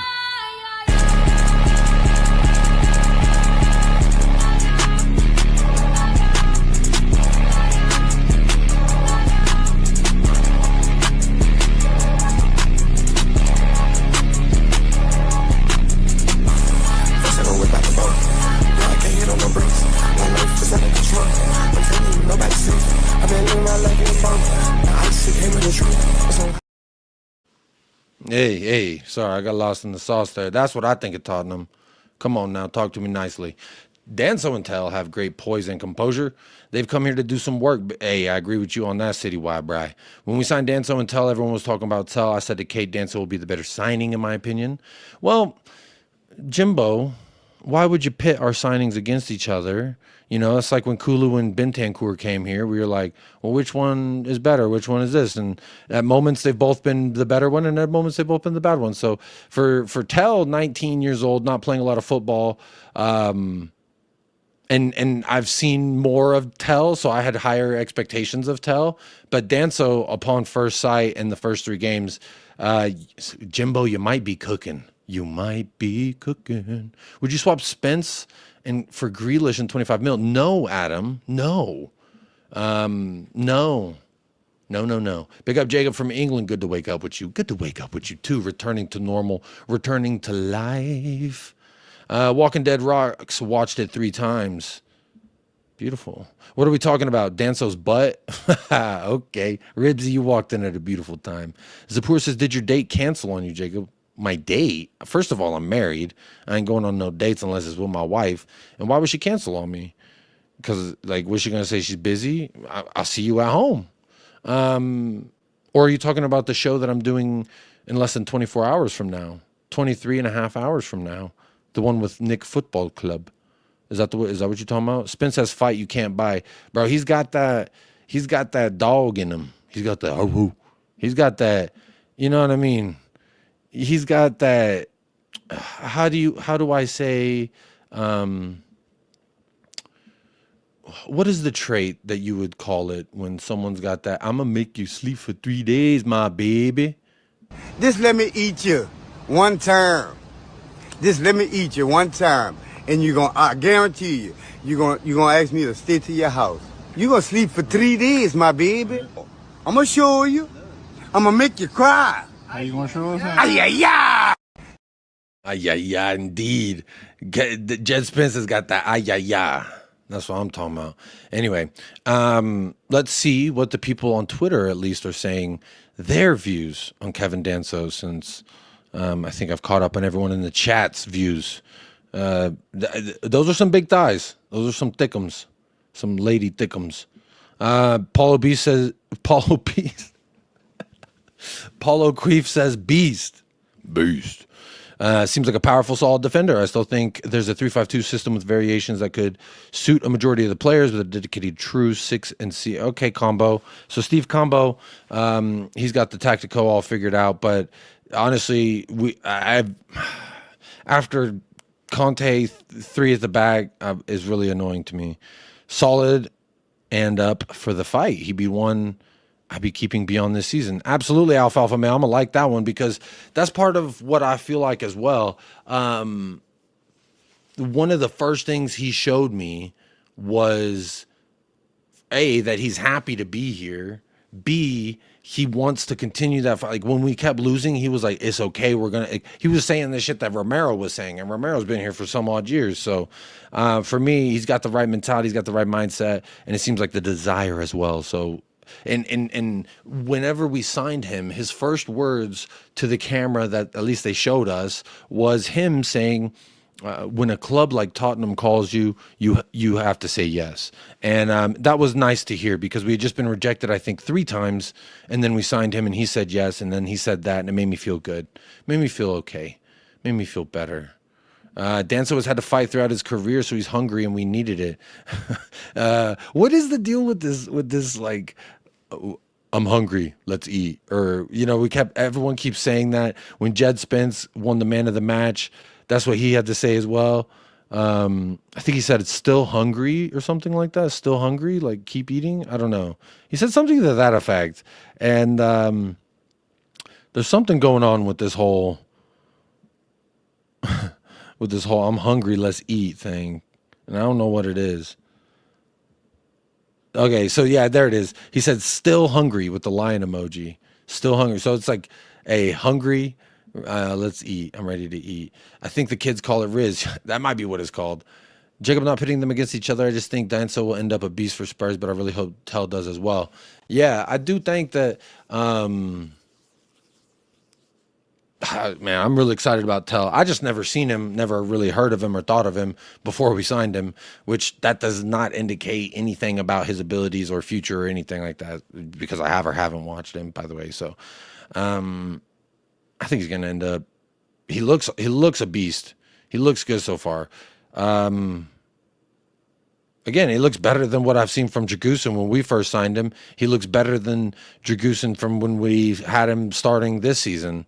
Hey, sorry, I got lost in the sauce there. That's what I think of Tottenham. Come on now, talk to me nicely. Danso and Tell have great poise and composure. They've come here to do some work. Hey, I agree with you on that, Citywide, Bry. When we signed Danso and Tell, everyone was talking about Tell. I said to Kate, Danso will be the better signing, in my opinion. Well, Jimbo, why would you pit our signings against each other? You know, it's like when Kulu and Bentancur came here. We were like, well, which one is better? Which one is this? And at moments, they've both been the better one, and at moments, they've both been the bad one. So for Tell, 19 years old, not playing a lot of football, and I've seen more of Tell, so I had higher expectations of Tell. But Danso, upon first sight in the first 3 games, Jimbo, you might be cooking. You might be cooking. Would you swap Spence and for Grealish and 25 mil? No, Adam. No. No. Big up Jacob from England. Good to wake up with you. Good to wake up with you too. Returning to normal. Returning to life. Walking Dead Rocks. Watched it 3 times. Beautiful. What are we talking about? Danso's butt? Okay. Ribsy, you walked in at a beautiful time. Zapur says, did your date cancel on you, Jacob? My date? First of all, I'm married. I ain't going on no dates unless it's with my wife. And why would she cancel on me? Because, like, was she going to say she's busy? I'll see you at home. Or are you talking about the show that I'm doing in less than 24 hours from now? 23 and a half hours from now. The one with Nick Football Club. Is that what you're talking about? Spence has fight you can't buy. Bro, he's got that dog in him. He's got the he's got that, you know what I mean? He's got that, how do I say, what is the trait that you would call it when someone's got that, I'm going to make you sleep for 3 days, my baby? Just let me eat you one time. Just let me eat you one time. And I guarantee you're gonna ask me to stay to your house. You're gonna sleep for 3 days, my baby. I'm gonna show you. I'm gonna make you cry. How you gonna show us? Ay, Indeed. Jed Spencer's got that ay. That's what I'm talking about. Anyway, let's see what the people on Twitter at least are saying their views on Kevin Danso, since I think I've caught up on everyone in the chat's views. Those are some big thighs. Those are some thickums. Some lady thickums. Paulo Queef says beast. Seems like a powerful, solid defender. I still think there's a 3-5-2 system with variations that could suit a majority of the players with a dedicated true 6 and C. Okay, Combo. So Steve Combo, he's got the tactical all figured out. But honestly, after Conte 3 at the back is really annoying to me. Solid and up for the fight. He'd be one I'd be keeping beyond this season. Absolutely, Alfalfa Man. I'm going to like that one because that's part of what I feel like as well. One of the first things he showed me was, A, that he's happy to be here. B, he wants to continue that fight. Like when we kept losing, he was like, it's okay. He was saying the shit that Romero was saying, and Romero's been here for some odd years. So for me, he's got the right mentality. He's got the right mindset, and it seems like the desire as well. So, and whenever we signed him, his first words to the camera that at least they showed us was him saying, when a club like Tottenham calls you, you have to say yes. And that was nice to hear because we had just been rejected, I think, 3 times. And then we signed him and he said yes. And then he said that and it made me feel good. Made me feel okay. Made me feel better. Danso has had to fight throughout his career, so he's hungry and we needed it. What is the deal with this like, I'm hungry, let's eat? Or, everyone keeps saying that. When Jed Spence won the man of the match, that's what he had to say as well. I think he said it's still hungry or something like that. Still hungry, like keep eating. I don't know. He said something to that effect. And there's something going on with this whole I'm hungry, let's eat thing. And I don't know what it is. Okay, so yeah, there it is. He said still hungry with the lion emoji. Still hungry. So it's like a hungry, let's eat. I'm ready to eat. I think the kids call it Riz. That might be what it's called. Jacob, not pitting them against each other. I just think Danso will end up a beast for Spurs, but I really hope Tell does as well. Yeah, I do think that, man, I'm really excited about Tell. I just never seen him, never really heard of him or thought of him before we signed him, which that does not indicate anything about his abilities or future or anything like that, because I have or haven't watched him, by the way. So I think he's going to end up, he looks a beast. He looks good so far. Again, he looks better than what I've seen from Dragusin when we first signed him. He looks better than Dragusin from when we had him starting this season.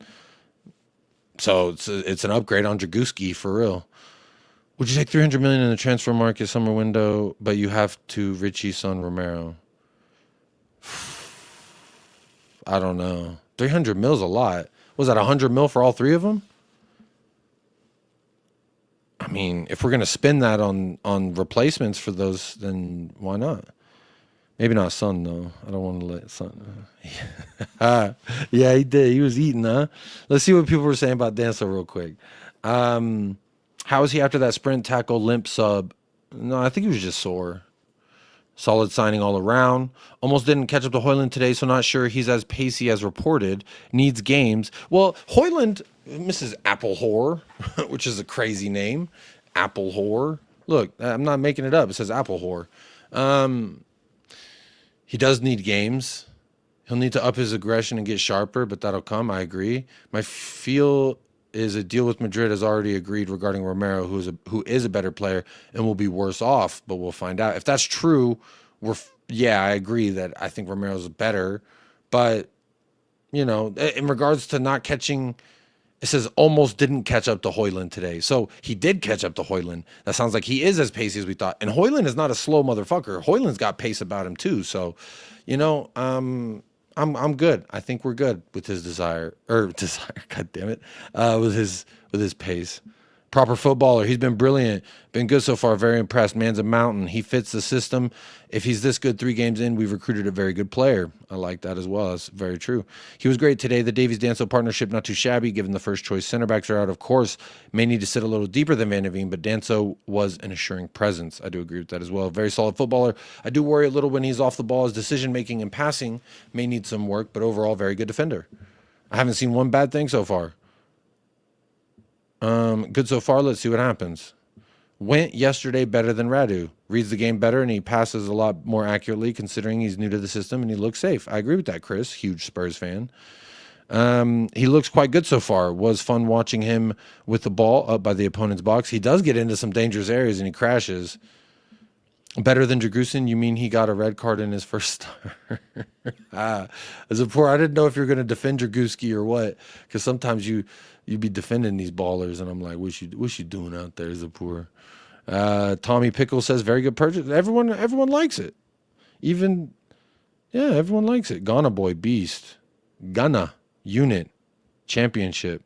So it's an upgrade on Draguski for real. Would you take $300 million in the transfer market summer window, but you have to Richie, Son, Romero? I don't know. 300 mil's a lot. Was that 100 mil for all three of them? I mean, if we're going to spend that on replacements for those, then why not? Maybe not Son, though. I don't want to let Son. Yeah, he did. He was eating, huh? Let's see what people were saying about Danso real quick. How is he after that sprint tackle limp sub? No, I think he was just sore. Solid signing all around. Almost didn't catch up to Højlund today, so not sure he's as pacey as reported. Needs games. Well, Højlund, Mrs. Apple Whore, which is a crazy name. Apple Whore. Look, I'm not making it up. It says Apple Whore. He does need games. He'll need to up his aggression and get sharper, but that'll come. I agree. My feel is a deal with Madrid has already agreed regarding Romero, who is a better player and will be worse off, but we'll find out. If that's true, I agree that I think Romero's better, but in regards to not catching, it says almost didn't catch up to Højlund today. So he did catch up to Højlund. That sounds like he is as pacey as we thought. And Højlund is not a slow motherfucker. Højlund's got pace about him too. So, I'm good. I think we're good with his desire. God damn it. With his pace. Proper footballer. He's been brilliant. Been good so far. Very impressed. Man's a mountain. He fits the system. If he's this good 3 games in, we've recruited a very good player. I like that as well. That's very true. He was great today. The Davies-Danso partnership, not too shabby, given the first choice center backs are out. Of course, may need to sit a little deeper than Van de Veen, but Danso was an assuring presence. I do agree with that as well. Very solid footballer. I do worry a little when he's off the ball. His decision-making and passing may need some work, but overall, very good defender. I haven't seen one bad thing so far. Good so far. Let's see what happens. Went yesterday better than Radu. Reads the game better, and he passes a lot more accurately considering he's new to the system, and he looks safe. I agree with that, Chris. Huge Spurs fan. He looks quite good so far. Was fun watching him with the ball up by the opponent's box. He does get into some dangerous areas, and he crashes. Better than Dragusin? You mean he got a red card in his first start? As a poor, I didn't know if you're going to defend Draguski or what, because sometimes you be defending these ballers, and I'm like, what's you doing out there, as a poor? Tommy Pickle says, very good purchase. Everyone likes it. Everyone likes it. Ghana boy, beast. Ghana, unit, championship.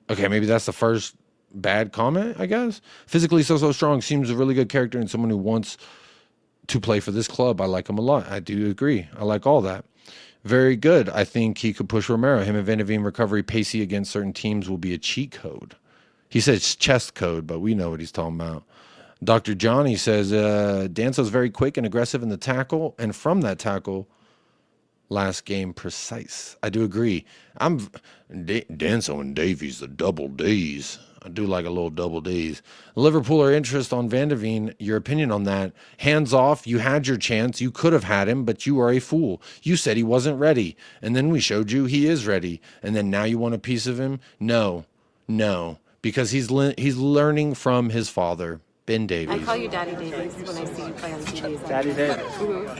Okay, maybe that's the first bad comment, I guess. Physically so strong. Seems a really good character and someone who wants to play for this club. I like him a lot. I do agree. I like all that. Very good. I think he could push Romero. Him and Van de Veen recovery pacey against certain teams will be a cheat code. He says chest code, but we know what he's talking about. Dr. Johnny says, Danso's very quick and aggressive in the tackle, and from that tackle, last game precise. I do agree. Danso and Davies, the double D's. I do like a little double D's. Liverpooler interest on Van de Veen. Your opinion on that? Hands off. You had your chance. You could have had him, but you are a fool. You said he wasn't ready, and then we showed you he is ready, and then now you want a piece of him? No. because he's learning from his father, Ben I Davies. call you Daddy Davies when I see you play on TV. Daddy Davis.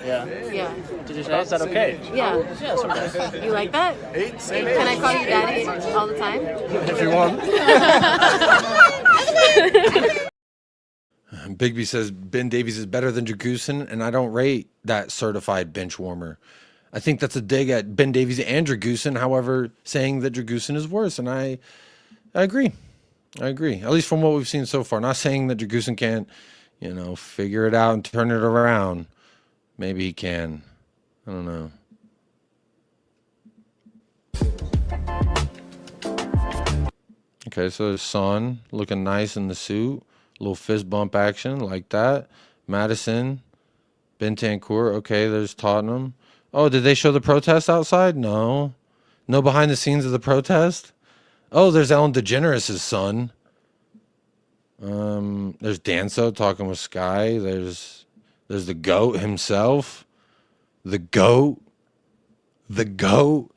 Yeah. Yeah. Did you say, is that okay? Yeah. Yeah, it's okay. You like that? Can I call you Daddy all the time? If you want. Bigby says Ben Davies is better than Dragusin, and I don't rate that certified bench warmer. I think that's a dig at Ben Davies and Dragusin, however, saying that Dragusin is worse, and I agree. I agree, at least from what we've seen so far. Not saying that Dragusin can't, figure it out and turn it around. Maybe he can. I don't know. Okay, so there's Son looking nice in the suit. Little fist bump action like that. Madison, Bentancur. Okay, there's Tottenham. Oh, did they show the protest outside? No. No behind the scenes of the protest? Oh, there's Ellen DeGeneres' son. There's Danso talking with Sky. There's the GOAT himself. The GOAT. The GOAT.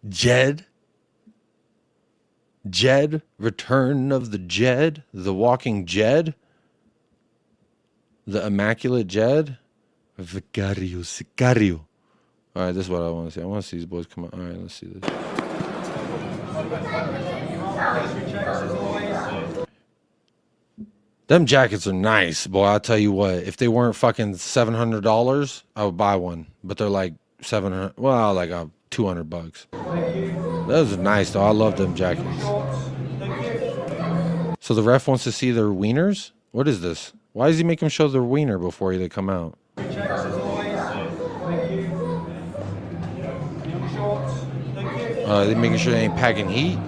Jed. Jed. Return of the Jed. The walking Jed. The immaculate Jed. Vicario. Sicario. All right, this is what I want to see. I want to see these boys come out. All right, let's see this. Them jackets are nice, boy. I'll tell you what. If they weren't fucking $700, I would buy one. But they're like $700. Well, like $200. Those are nice, though. I love them jackets. So the ref wants to see their wieners? What is this? Why does he make them show their wiener before they come out? They making sure they ain't packing heat.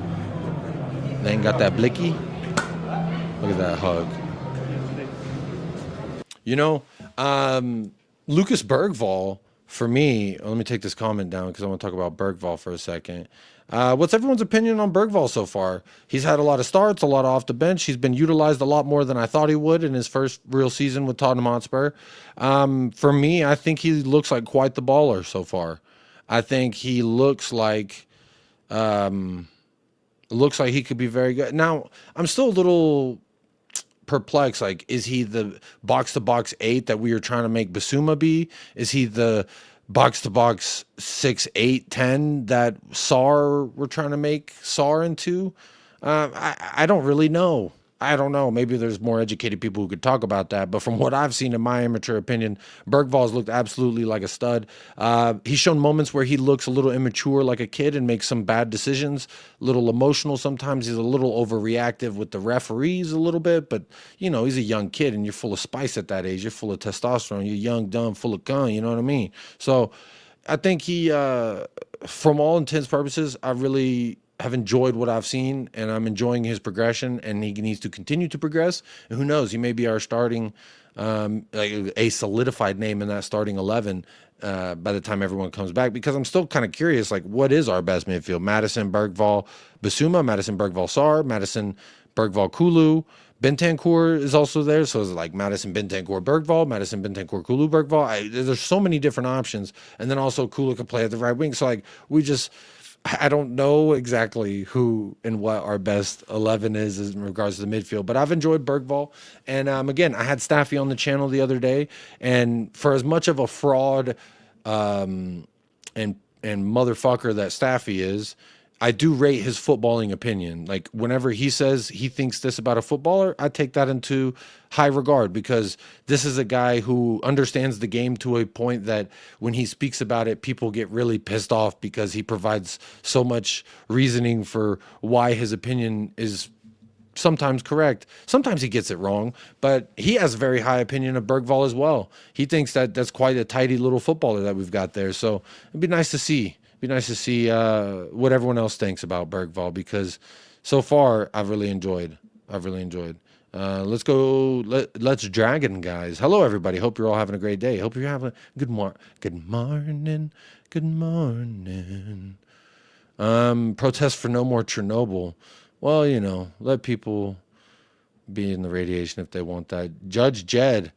They ain't got that blicky. Look at that hug. Lucas Bergvall, for me, let me take this comment down because I want to talk about Bergvall for a second. What's everyone's opinion on Bergvall so far? He's had a lot of starts, a lot off the bench. He's been utilized a lot more than I thought he would in his first real season with Tottenham Hotspur. For me, I think he looks like quite the baller so far. I think he looks like he could be very good. Now, I'm still a little perplexed. Like, is he the box-to-box 8 that we were trying to make Basuma be? Is he the box-to-box 6, 8, 10 that Sar we're trying to make Sar into? I don't really know. I don't know. Maybe there's more educated people who could talk about that. But from what I've seen, in my immature opinion, Bergvall's looked absolutely like a stud. He's shown moments where he looks a little immature like a kid and makes some bad decisions, a little emotional. Sometimes he's a little overreactive with the referees a little bit. But, he's a young kid and you're full of spice at that age. You're full of testosterone. You're young, dumb, full of gun. You know what I mean? So I think he, from all intents and purposes, I really have enjoyed what I've seen, and I'm enjoying his progression, and he needs to continue to progress. And who knows, he may be our starting, like a solidified name in that starting 11 by the time everyone comes back, because I'm still kind of curious, like, what is our best midfield? Madison, Bergvall, Basuma, Madison, Bergvall, Sar, Madison, Bergvall, Kulu. Bentancur is also there, so it's like Madison, Bentancur, Bergvall, Madison, Bentancur, Kulu, Bergvall. There's so many different options, and then also Kulu can play at the right wing. So, like, I don't know exactly who and what our best 11 is in regards to the midfield, but I've enjoyed Bergvall. And again, I had Staffy on the channel the other day, and for as much of a fraud and motherfucker that Staffy is, I do rate his footballing opinion. Like, whenever he says he thinks this about a footballer, I take that into high regard, because this is a guy who understands the game to a point that when he speaks about it, people get really pissed off because he provides so much reasoning for why his opinion is sometimes correct. Sometimes he gets it wrong, but he has a very high opinion of Bergvall as well. He thinks that that's quite a tidy little footballer that we've got there. So it'd be nice to see. Be nice to see what everyone else thinks about Bergvall, because so far I've really enjoyed. Let's go. Let's Dragon, guys. Hello, everybody. Hope you're all having a great day. Hope you're having a good morning. Good morning. Protest for no more Chernobyl. Well, let people be in the radiation if they want that. Judge Jetty.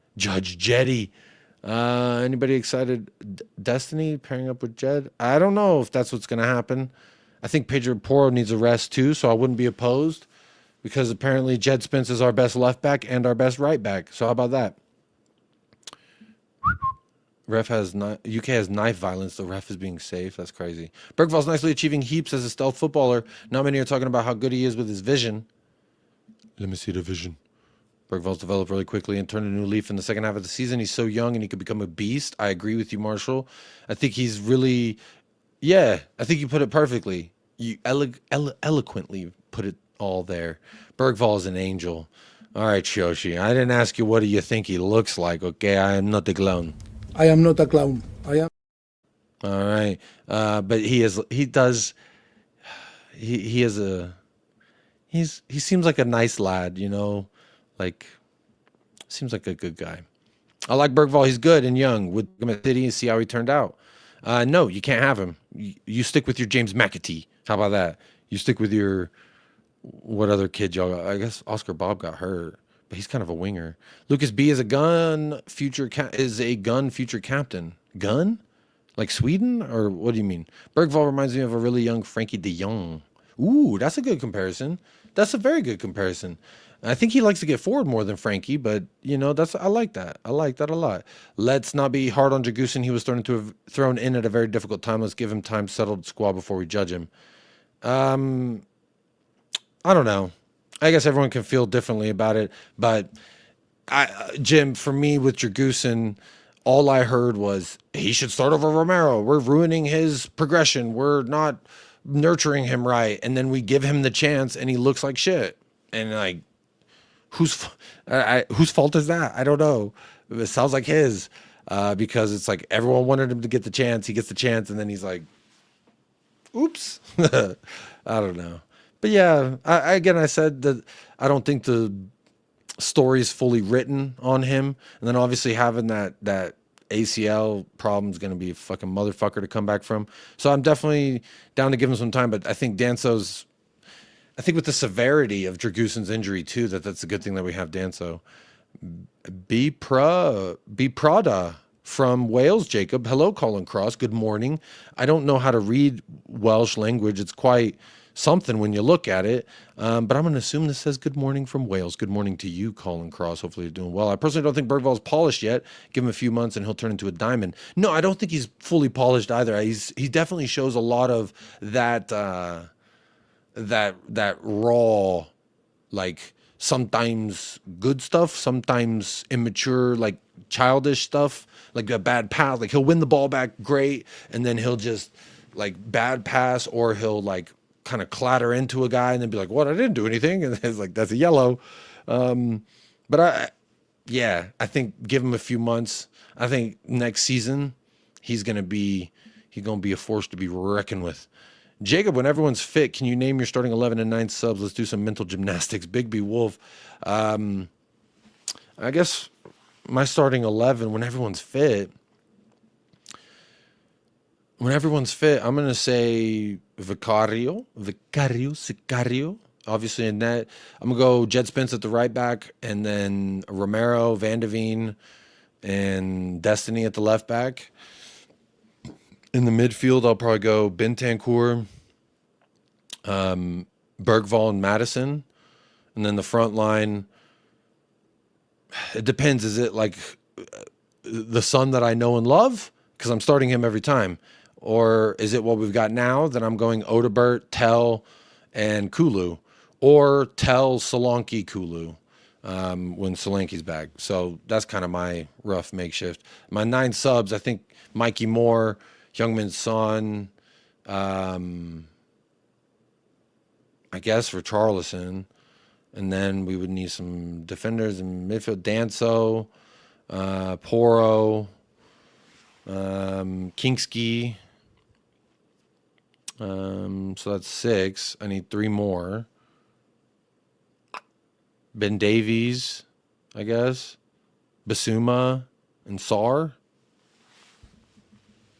Anybody excited? Destiny pairing up with Jed? I don't know if that's what's going to happen. I think Pedro Porro needs a rest too, so I wouldn't be opposed. because apparently Jed Spence is our best left back and our best right back. So how about that? UK has knife violence. The ref is being safe. That's crazy. Bergvall's nicely achieving heaps as a stealth footballer. Not many are talking about how good he is with his vision. Let me see the vision. Bergvall's developed really quickly and turned a new leaf in the second half of the season. He's so young and he could become a beast. I agree with you, Marshall. I think he's really, I think you put it perfectly. You eloquently put it all there. Bergvall is an angel. All right, Shoshi. I didn't ask you what do you think he looks like, okay? I am not a clown. I am not a clown. I am. All right. But he seems like a nice lad, you know, like seems like a good guy. I like Bergvall. He's good and young. Would him at City and see how he turned out. No, you can't have him. You stick with your James McAtee. How about that? You stick with your, what other kid y'all got? I guess Oscar Bob got hurt, but he's kind of a winger. Lucas B is a gun future captain. Gun? Like Sweden? Or what do you mean? Bergvall reminds me of a really young Frankie de Jong. Ooh, that's a good comparison. That's a very good comparison. I think he likes to get forward more than Frankie, but you know, I like that. I like that a lot. Let's not be hard on Dragusin. He was starting to have thrown in at a very difficult time. Let's give him time to settle the squad before we judge him. I don't know. I guess everyone can feel differently about it, but Jim, for me with Dragusin, all I heard was he should start over Romero. We're ruining his progression. We're not nurturing him right, and then we give him the chance, and he looks like shit. And like, whose fault is that? I don't know. It sounds like his, because it's like everyone wanted him to get the chance. He gets the chance, and then he's like, "Oops." I don't know. But yeah, I said that I don't think the story is fully written on him, and then obviously having that ACL problem is going to be a fucking motherfucker to come back from. So I'm definitely down to give him some time, but I think with the severity of Dragusin's injury too, that's a good thing that we have Danso. Be Prada from Wales, Jacob. Hello, Colin Cross. Good morning. I don't know how to read Welsh language. It's quite something when you look at it. But I'm going to assume this says good morning from Wales. Good morning to you, Colin Cross. Hopefully you're doing well. I personally don't think Bergvall's polished yet. Give him a few months and he'll turn into a diamond. No, I don't think he's fully polished either. He definitely shows a lot of that raw, like sometimes good stuff, sometimes immature, like childish stuff, like a bad pass. Like he'll win the ball back great, and then he'll just like bad pass, or he'll like kind of clatter into a guy and then be like, "What? I didn't do anything," and it's like that's a yellow. But I think give him a few months. I think next season he's gonna be a force to be reckoned with. Jacob, when everyone's fit, can you name your starting 11 and 9 subs? Let's do some mental gymnastics. Big B Wolf. I guess my starting 11, when everyone's fit, I'm going to say Sicario. Obviously in net. I'm going to go Jed Spence at the right back, and then Romero, Van de Veen, and Destiny at the left back. In the midfield, I'll probably go Bentancur, Bergvall, and Madison. And then the front line, it depends. Is it like the son that I know and love? Because I'm starting him every time. Or is it what we've got now that I'm going Odebert, Tell, and Kulu? Or Tell, Solanke, Kulu when Solanke's back. So that's kind of my rough makeshift. My 9 subs, I think Mikey Moore, Youngmin Son, I guess for Charlison, and then we would need some defenders in midfield. Danso, Poro, Kingsky. So that's 6. I need 3 more. Ben Davies, I guess. Basuma and Sar.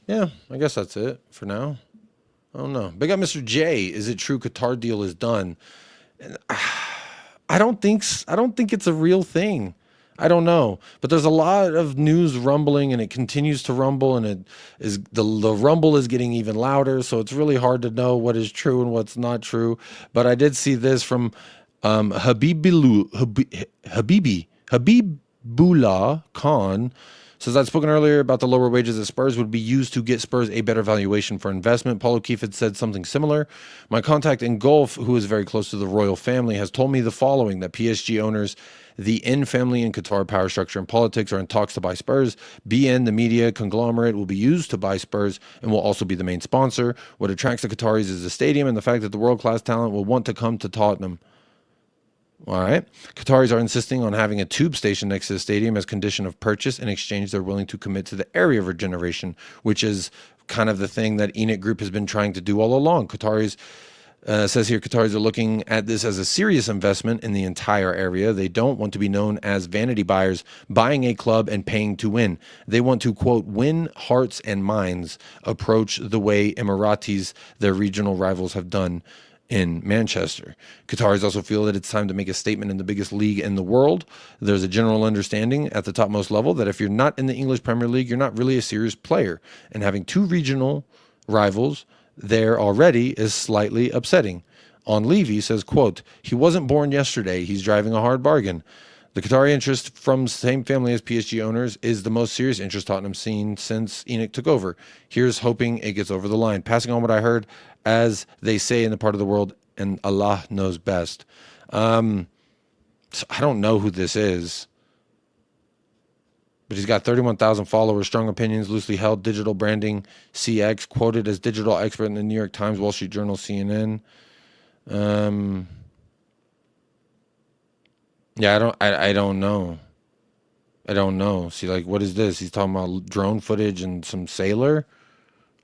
Yeah, I guess that's it for now. I don't know. Big up Mr. J. Is it true Qatar deal is done? I don't think it's a real thing. I don't know. But there's a lot of news rumbling, and it continues to rumble, and it is the rumble is getting even louder, so it's really hard to know what is true and what's not true. But I did see this from Habibullah Khan says, I'd spoken earlier about the lower wages at Spurs would be used to get Spurs a better valuation for investment. Paul O'Keefe had said something similar. My contact in Gulf, who is very close to the royal family, has told me the following, that PSG owners, the N family in Qatar, power structure and politics, are in talks to buy Spurs. BN, the media conglomerate, will be used to buy Spurs and will also be the main sponsor. What attracts the Qataris is the stadium and the fact that the world-class talent will want to come to Tottenham. All right. Qataris are insisting on having a tube station next to the stadium as condition of purchase. In exchange, they're willing to commit to the area regeneration, which is kind of the thing that Enid Group has been trying to do all along. Qataris, says here, Qataris are looking at this as a serious investment in the entire area. They don't want to be known as vanity buyers buying a club and paying to win. They want to, quote, win hearts and minds, approach the way Emiratis, their regional rivals, have done in Manchester. Qataris also feel that it's time to make a statement in the biggest league in the world. There's a general understanding at the topmost level that if you're not in the English Premier League, you're not really a serious player. And having two regional rivals there already is slightly upsetting. On Levy says, quote, he wasn't born yesterday. He's driving a hard bargain. The Qatari interest from the same family as PSG owners is the most serious interest Tottenham's seen since Enoch took over. Here's hoping it gets over the line. Passing on what I heard, as they say in the part of the world, and Allah knows best. So I don't know who this is, but he's got 31,000 followers, strong opinions, loosely held, digital branding, CX, quoted as digital expert in the New York Times, Wall Street Journal, CNN. Yeah, I don't know. I don't know. See, like, what is this? He's talking about drone footage and some sailor.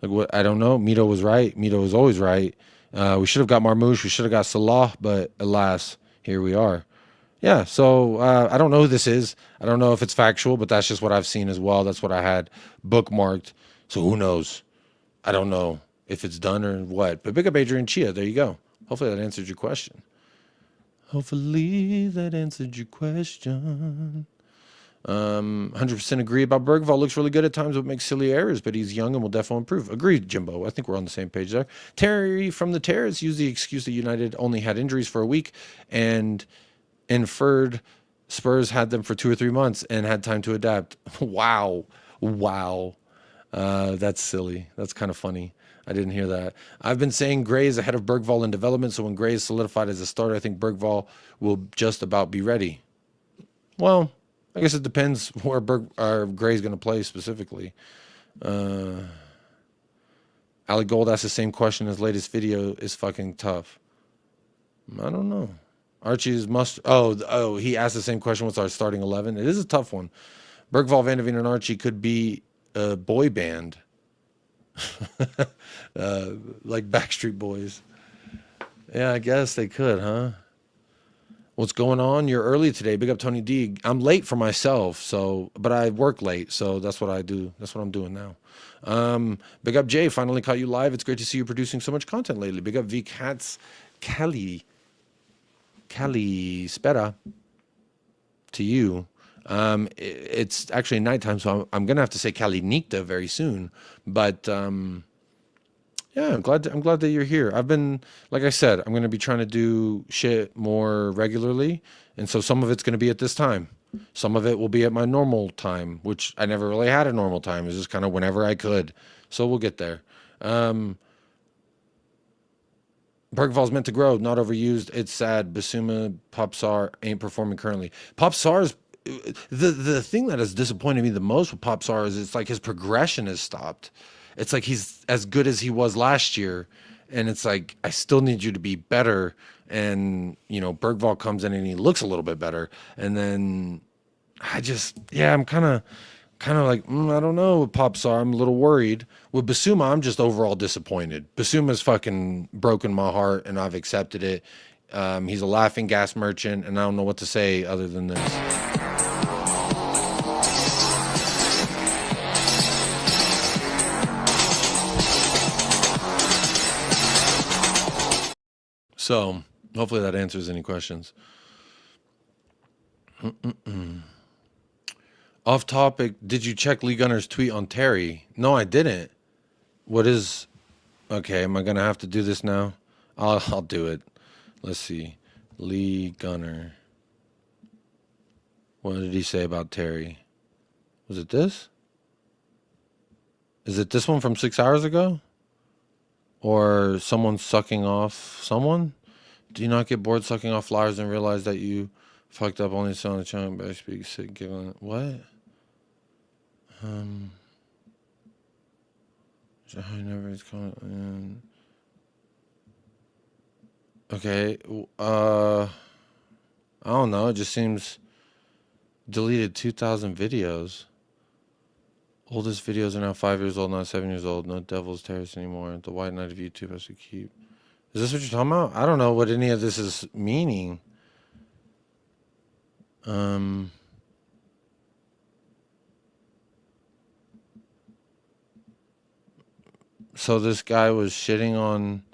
Like, what? I don't know. Mito was right. Mito was always right. We should have got Marmouche. We should have got Salah, but alas, here we are. Yeah, so I don't know who this is. I don't know if it's factual, but that's just what I've seen as well. That's what I had bookmarked. So who knows? I don't know if it's done or what. But big up Adrian Chia. There you go. Hopefully that answered your question. Hopefully that answered your question. 100% agree about Bergvall. Looks really good at times, but makes silly errors, but he's young and will definitely improve. Agreed, Jimbo. I think we're on the same page there. Terry from the Terrace used the excuse that United only had injuries for a week and inferred Spurs had them for 2 or 3 months and had time to adapt. Wow. That's silly. That's kind of funny. I didn't hear that. I've been saying Gray is ahead of Bergvall in development, so when Gray is solidified as a starter, I think Bergvall will just about be ready. Well, I guess it depends where Gray is going to play specifically. Ali Gold asked the same question. His latest video is fucking tough. I don't know. Archie's must. Oh, he asked the same question. What's our starting 11? It is a tough one. Bergvall, Van de Ven, and Archie could be a boy band. Like Backstreet Boys. Yeah, I guess they could, huh? What's going on? You're early today. Big up Tony D. I'm late for myself, but I work late, so that's what I do. That's what I'm doing now. Big up Jay. Finally caught you live. It's great to see you producing so much content lately. Big up V Cats. Cali Spera to you. It's actually nighttime, so I'm gonna have to say Cali Nicta very soon. But yeah, I'm glad that you're here. I've been, like I said, I'm gonna be trying to do shit more regularly, and so some of it's gonna be at this time. Some of it will be at my normal time, which I never really had a normal time. It's just kind of whenever I could. So we'll get there. Bergvall's meant to grow, not overused. It's sad. Basuma, Popsar ain't performing currently. Popsar's the thing that has disappointed me the most with Popsar is it's like his progression has stopped. It's like he's as good as he was last year, and it's like I still need you to be better. And Bergvall comes in and he looks a little bit better, and then I'm kind of like I don't know with Popsar. I'm a little worried. With Basuma, I'm just overall disappointed. Basuma's fucking broken my heart, and I've accepted it. He's a laughing gas merchant, and I don't know what to say other than this. So hopefully that answers any questions. Off topic, did you check Lee Gunner's tweet on Terry? No, I didn't. Okay, am I going to have to do this now? I'll do it. Let's see. Lee Gunner. What did he say about Terry? Was it this? Is it this one from 6 hours ago? Or someone sucking off someone? Do you not get bored sucking off flowers and realize that you fucked up only selling the chunk by speak sick giggling? What? Okay. I don't know. It just seems deleted 2,000 videos. Oldest videos are now 5 years old, not 7 years old. No Devil's Terrace anymore. The White Knight of YouTube has to keep. Is this what you're talking about? I don't know what any of this is meaning. So this guy was shitting on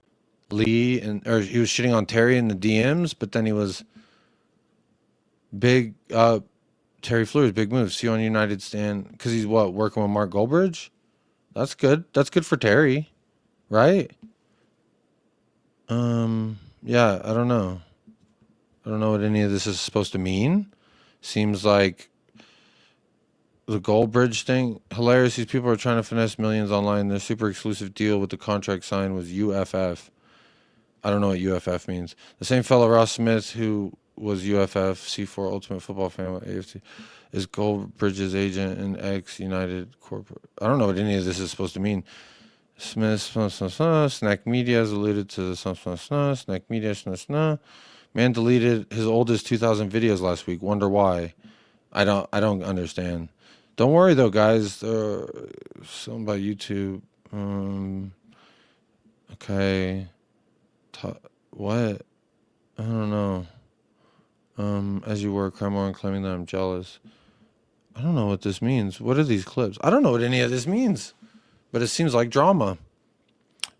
Lee or he was shitting on Terry in the DMs, but then he was big. Terry Fleur's big move. See you on United stand because he's working with Mark Goldbridge. That's good. That's good for Terry, right? Yeah, I don't know. I don't know what any of this is supposed to mean. Seems like the Goldbridge thing, hilarious. These people are trying to finesse millions online. Their super exclusive deal with the contract signed was UFF. I don't know what UFF means. The same fellow, Ross Smith, who was UFF, C4 Ultimate Football fan with AFC, is Goldbridge's agent in ex-United corporate. I don't know what any of this is supposed to mean. Smith, Snack Media has alluded to the Snack Media, Man deleted his oldest 2,000 videos last week. Wonder why. I don't understand. Don't worry though, guys. Something about YouTube. Okay. What? I don't know. As you were, Cremor, and claiming that I'm jealous. I don't know what this means. What are these clips? I don't know what any of this means. But it seems like drama.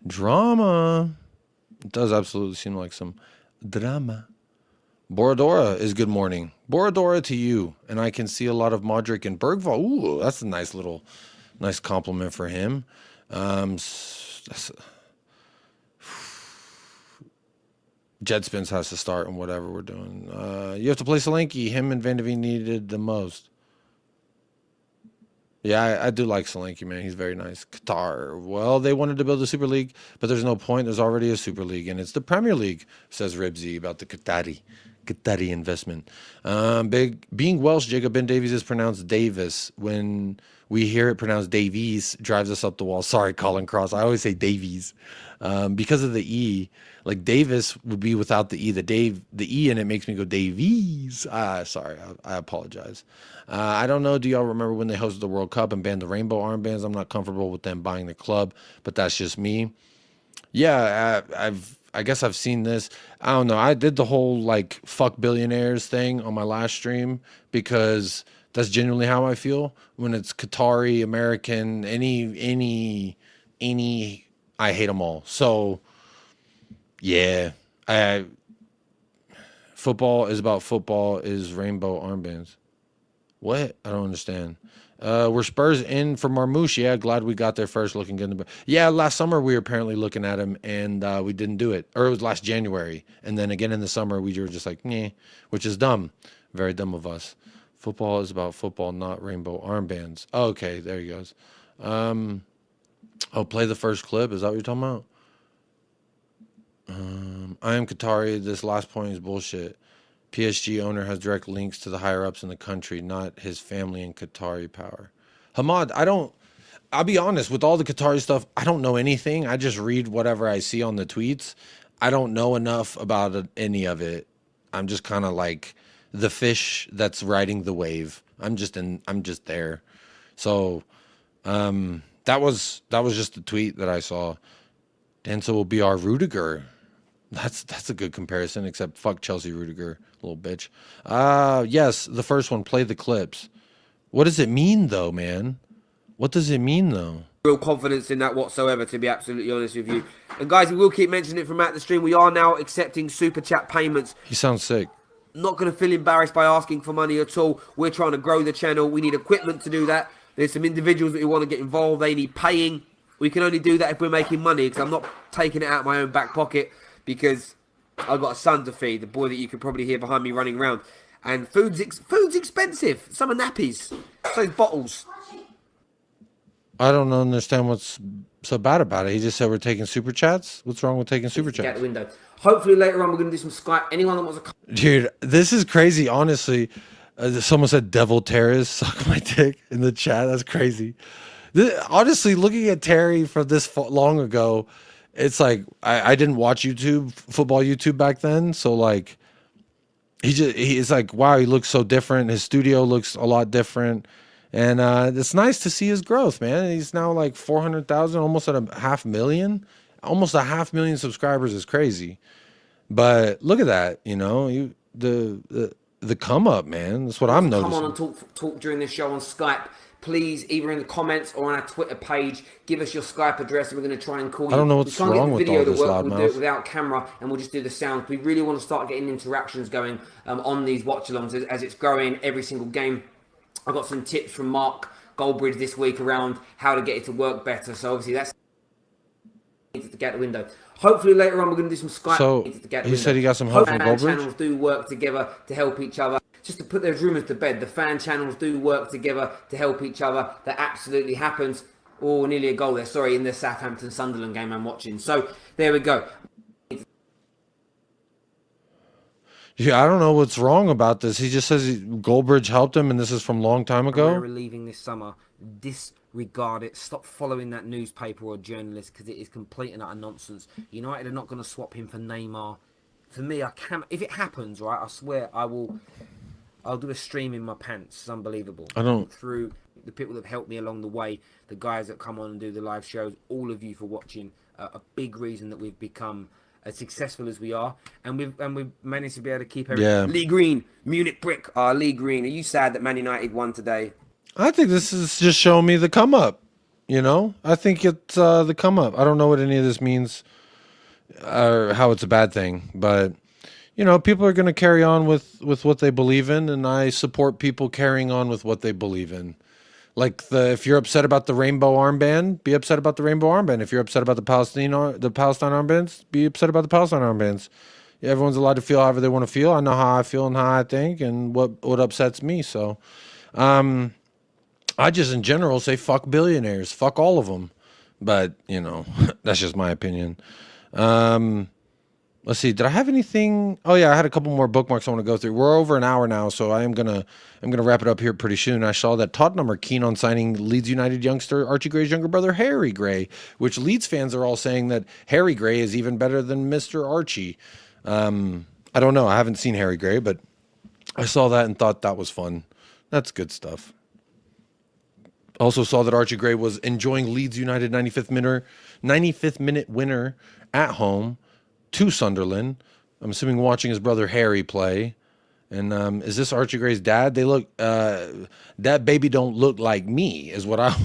Drama. It does absolutely seem like some drama. Borodora is good morning. Borodora to you. And I can see a lot of Modric and Bergvall. Ooh, that's a nice compliment for him. Jetspins has to start in whatever we're doing. You have to play Solanke. Him and Van de Ven needed the most. Yeah, I do like Solanke, man. He's very nice. Qatar. Well, they wanted to build a Super League, but there's no point. There's already a Super League, and it's the Premier League, says Ribsy about the Qatari investment. Being Welsh, Jacob Ben Davies is pronounced Davis. When we hear it pronounced Davies, drives us up the wall. Sorry, Colin Cross. I always say Davies because of the E. Like Davis would be without the E. The E in it makes me go Davies. Sorry, I apologize. I don't know. Do y'all remember when they hosted the World Cup and banned the rainbow armbands? I'm not comfortable with them buying the club, but that's just me. Yeah, I guess I've seen this. I don't know. I did the whole like fuck billionaires thing on my last stream because that's genuinely how I feel when it's Qatari, American, any. I hate them all. So yeah, football is about football. Is rainbow armbands. What? I don't understand. We're Spurs in for Marmouche. Yeah, glad we got there first. Looking good. Yeah, last summer we were apparently looking at him and we didn't do it. Or it was last January. And then again in the summer we were just like, meh, which is dumb. Very dumb of us. Football is about football, not rainbow armbands. Oh, okay, there he goes. Play the first clip. Is that what you're talking about? I am Qatari. This last point is bullshit. PSG owner has direct links to the higher-ups in the country, not his family and Qatari power. Hamad, I'll be honest, with all the Qatari stuff, I don't know anything. I just read whatever I see on the tweets. I don't know enough about any of it. I'm just kind of like the fish that's riding the wave. I'm just there. So, that was just the tweet that I saw. Danso will be our Rudiger. That's a good comparison, except fuck Chelsea Rudiger, little bitch. Yes, the first one, play the clips. What does it mean, though, man? What does it mean, though? Real confidence in that whatsoever, to be absolutely honest with you. And guys, we will keep mentioning it throughout the stream. We are now accepting super chat payments. He sounds sick. Not going to feel embarrassed by asking for money at all. We're trying to grow the channel. We need equipment to do that. There's some individuals that we want to get involved. They need paying. We can only do that if we're making money, because I'm not taking it out of my own back pocket, because I've got a son to feed, the boy that you could probably hear behind me running around. And food's expensive. Some are nappies. So bottles. I don't understand what's so bad about it. He just said we're taking super chats. What's wrong with taking super Get chats? the window. Hopefully later on we're going to do some Skype. Anyone that wants to... Dude, this is crazy, honestly. Someone said Devil Terrace, suck my dick in the chat. That's crazy. Honestly, looking at Terry from this long ago, it's like I didn't watch football YouTube back then. So like he's like, wow, he looks so different. His studio looks a lot different. And it's nice to see his growth, man. He's now like 400,000, almost at 500,000. Almost 500,000 subscribers is crazy. But look at that, you know, the come up, man. That's what I'm noticing. Come on and talk during this show on Skype. Please, either in the comments or on our Twitter page, give us your Skype address and we're going to try and call you. I don't know what's wrong with all this loudmouth. We'll do it without camera and we'll just do the sound. We really want to start getting interactions going on these watch-alongs as it's growing every single game. I got some tips from Mark Goldbridge this week around how to get it to work better. So obviously that's to get the window. Hopefully later on we're going to do some Skype. So he said he got some help from Goldbridge. Channels do work together to help each other. Just to put those rumours to bed, the fan channels do work together to help each other. That absolutely happens. Oh, nearly a goal there. Sorry, in the Southampton-Sunderland game I'm watching. So there we go. Yeah, I don't know what's wrong about this. He just says Goldbridge helped him, and this is from a long time ago. We're leaving this summer. Disregard it. Stop following that newspaper or journalist because it is complete and utter nonsense. United are not going to swap him for Neymar. For me, I can't. If it happens, right, I swear I will. I'll do a stream in my pants. It's unbelievable. I don't. Through the people that have helped me along the way, the guys that come on and do the live shows, all of you for watching. A big reason that we've become as successful as we are, and we've managed to be able to keep everything. Yeah. Lee Green, Munich Brick. Lee Green, are you sad that Man United won today? I think this is just showing me the come up. You know, I think it's the come up. I don't know what any of this means or how it's a bad thing, but you know, people are going to carry on with what they believe in, and I support people carrying on with what they believe in. Like if you're upset about the rainbow armband, be upset about the rainbow armband. If you're upset about the Palestine armbands, be upset about the Palestine armbands. Everyone's allowed to feel however they want to feel. I know how I feel and how I think and what upsets me. So, I just in general say fuck billionaires, fuck all of them. But you know, that's just my opinion. Let's see. Did I have anything? Oh yeah, I had a couple more bookmarks I want to go through. We're over an hour now, so I'm gonna wrap it up here pretty soon. I saw that Tottenham are keen on signing Leeds United youngster Archie Gray's younger brother Harry Gray, which Leeds fans are all saying that Harry Gray is even better than Mr. Archie. I don't know. I haven't seen Harry Gray, but I saw that and thought that was fun. That's good stuff. Also saw that Archie Gray was enjoying Leeds United 95th minute winner at home to Sunderland. I'm assuming watching his brother Harry play. And is this Archie Gray's dad? They look, that baby don't look like me is what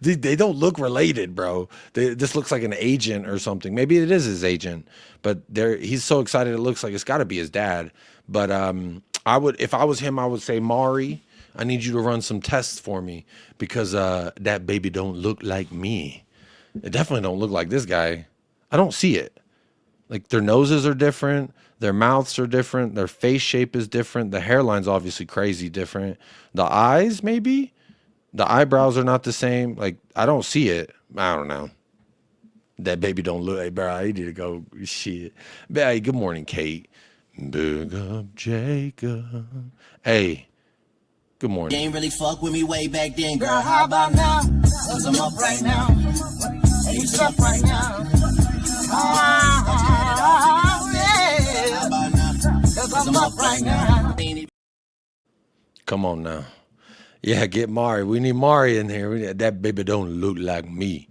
they don't look related, bro. This looks like an agent or something. Maybe it is his agent, but he's so excited. It looks like it's gotta be his dad. But, if I was him, I would say, Mari, I need you to run some tests for me because, that baby don't look like me. It definitely don't look like this guy. I don't see it. Like their noses are different, their mouths are different, their face shape is different, the hairline's obviously crazy different. The eyes, maybe? The eyebrows are not the same. Like, I don't see it. I don't know. That baby don't look like, bro, I need to go shit. But, hey, good morning, Kate. Big up Jacob. Hey, good morning. You ain't really fuck with me way back then, girl. How about now? Cause I'm up right now. And you stuff right now. Come on now. Yeah, get Mari. We need Mari in here. That baby don't look like me.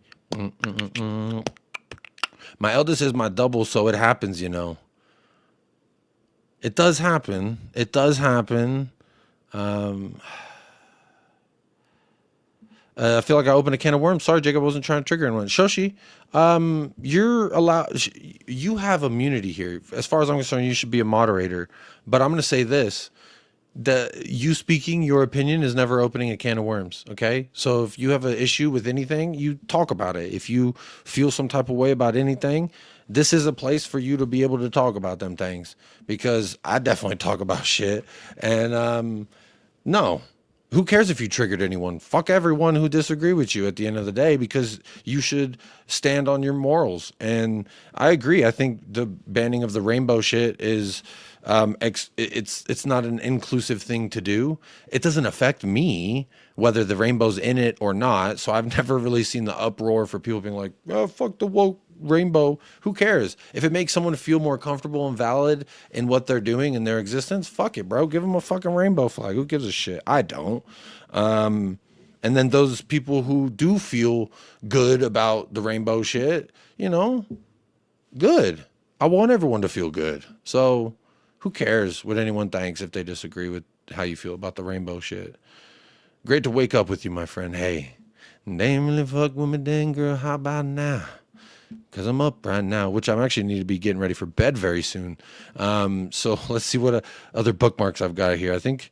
My eldest is my double, so it happens, you know. It does happen. It does happen. I feel like I opened a can of worms. Sorry, Jacob, I wasn't trying to trigger anyone. Shoshi, you're allowed. You have immunity here. As far as I'm concerned, you should be a moderator. But I'm going to say this: you speaking your opinion is never opening a can of worms. Okay. So if you have an issue with anything, you talk about it. If you feel some type of way about anything, this is a place for you to be able to talk about them things, because I definitely talk about shit. And, no, who cares if you triggered anyone? Fuck everyone who disagree with you at the end of the day, because you should stand on your morals. And I agree. I think the banning of the rainbow shit is, it's not an inclusive thing to do. It doesn't affect me whether the rainbow's in it or not. So I've never really seen the uproar for people being like, oh, fuck the woke rainbow. Who cares? If it makes someone feel more comfortable and valid in what they're doing in their existence, fuck it, bro. Give them a fucking rainbow flag. Who gives a shit? I don't. And then those people who do feel good about the rainbow shit, you know, good. I want everyone to feel good. So who cares what anyone thinks if they disagree with how you feel about the rainbow shit? Great to wake up with you, my friend. Hey, they ain't really fuck with me then, girl. How about now? Because I'm up right now, which I'm actually need to be getting ready for bed very soon. So let's see what other bookmarks I've got here. I think,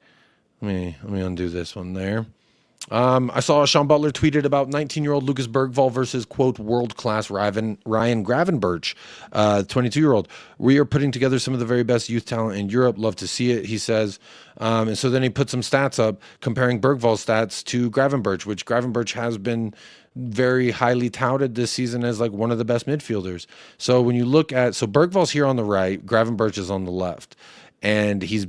let me undo this one there. I saw Sean Butler tweeted about 19-year-old Lucas Bergvall versus, quote, world-class Ryan Gravenberch, 22-year-old. We are putting together some of the very best youth talent in Europe. Love to see it, he says. And so then he put some stats up comparing Bergvall's stats to Gravenberch, which Gravenberch has been very highly touted this season as like one of the best midfielders. So when you look at, so Bergvall's here on the right, Gravenberch is on the left, and his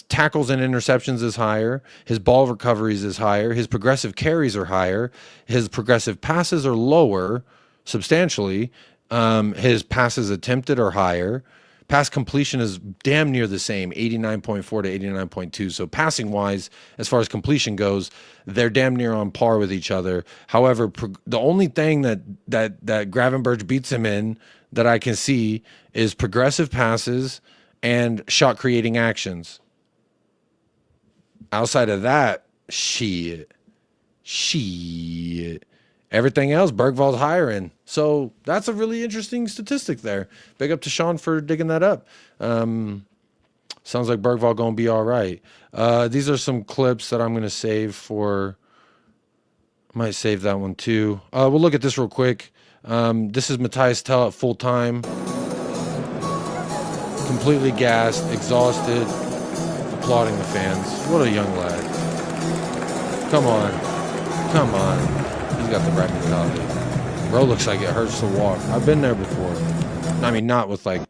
tackles and interceptions is higher. His ball recoveries is higher. His progressive carries are higher. His progressive passes are lower substantially. His passes attempted are higher. Pass completion is damn near the same, 89.4 to 89.2. So passing wise, as far as completion goes, they're damn near on par with each other. However, the only thing that Gravenberch beats him in that I can see is progressive passes and shot creating actions. Outside of that, shit. Everything else, Bergvall's higher in. So that's a really interesting statistic there. Big up to Sean for digging that up. Sounds like Bergvall going to be all right. These are some clips that I'm going to save for. I might save that one too. We'll look at this real quick. This is Matthias Tell at full time. Completely gassed, exhausted, applauding the fans. What a young lad. Come on. He's got the right mentality. Bro looks like it hurts to walk. I've been there before. I mean, not with like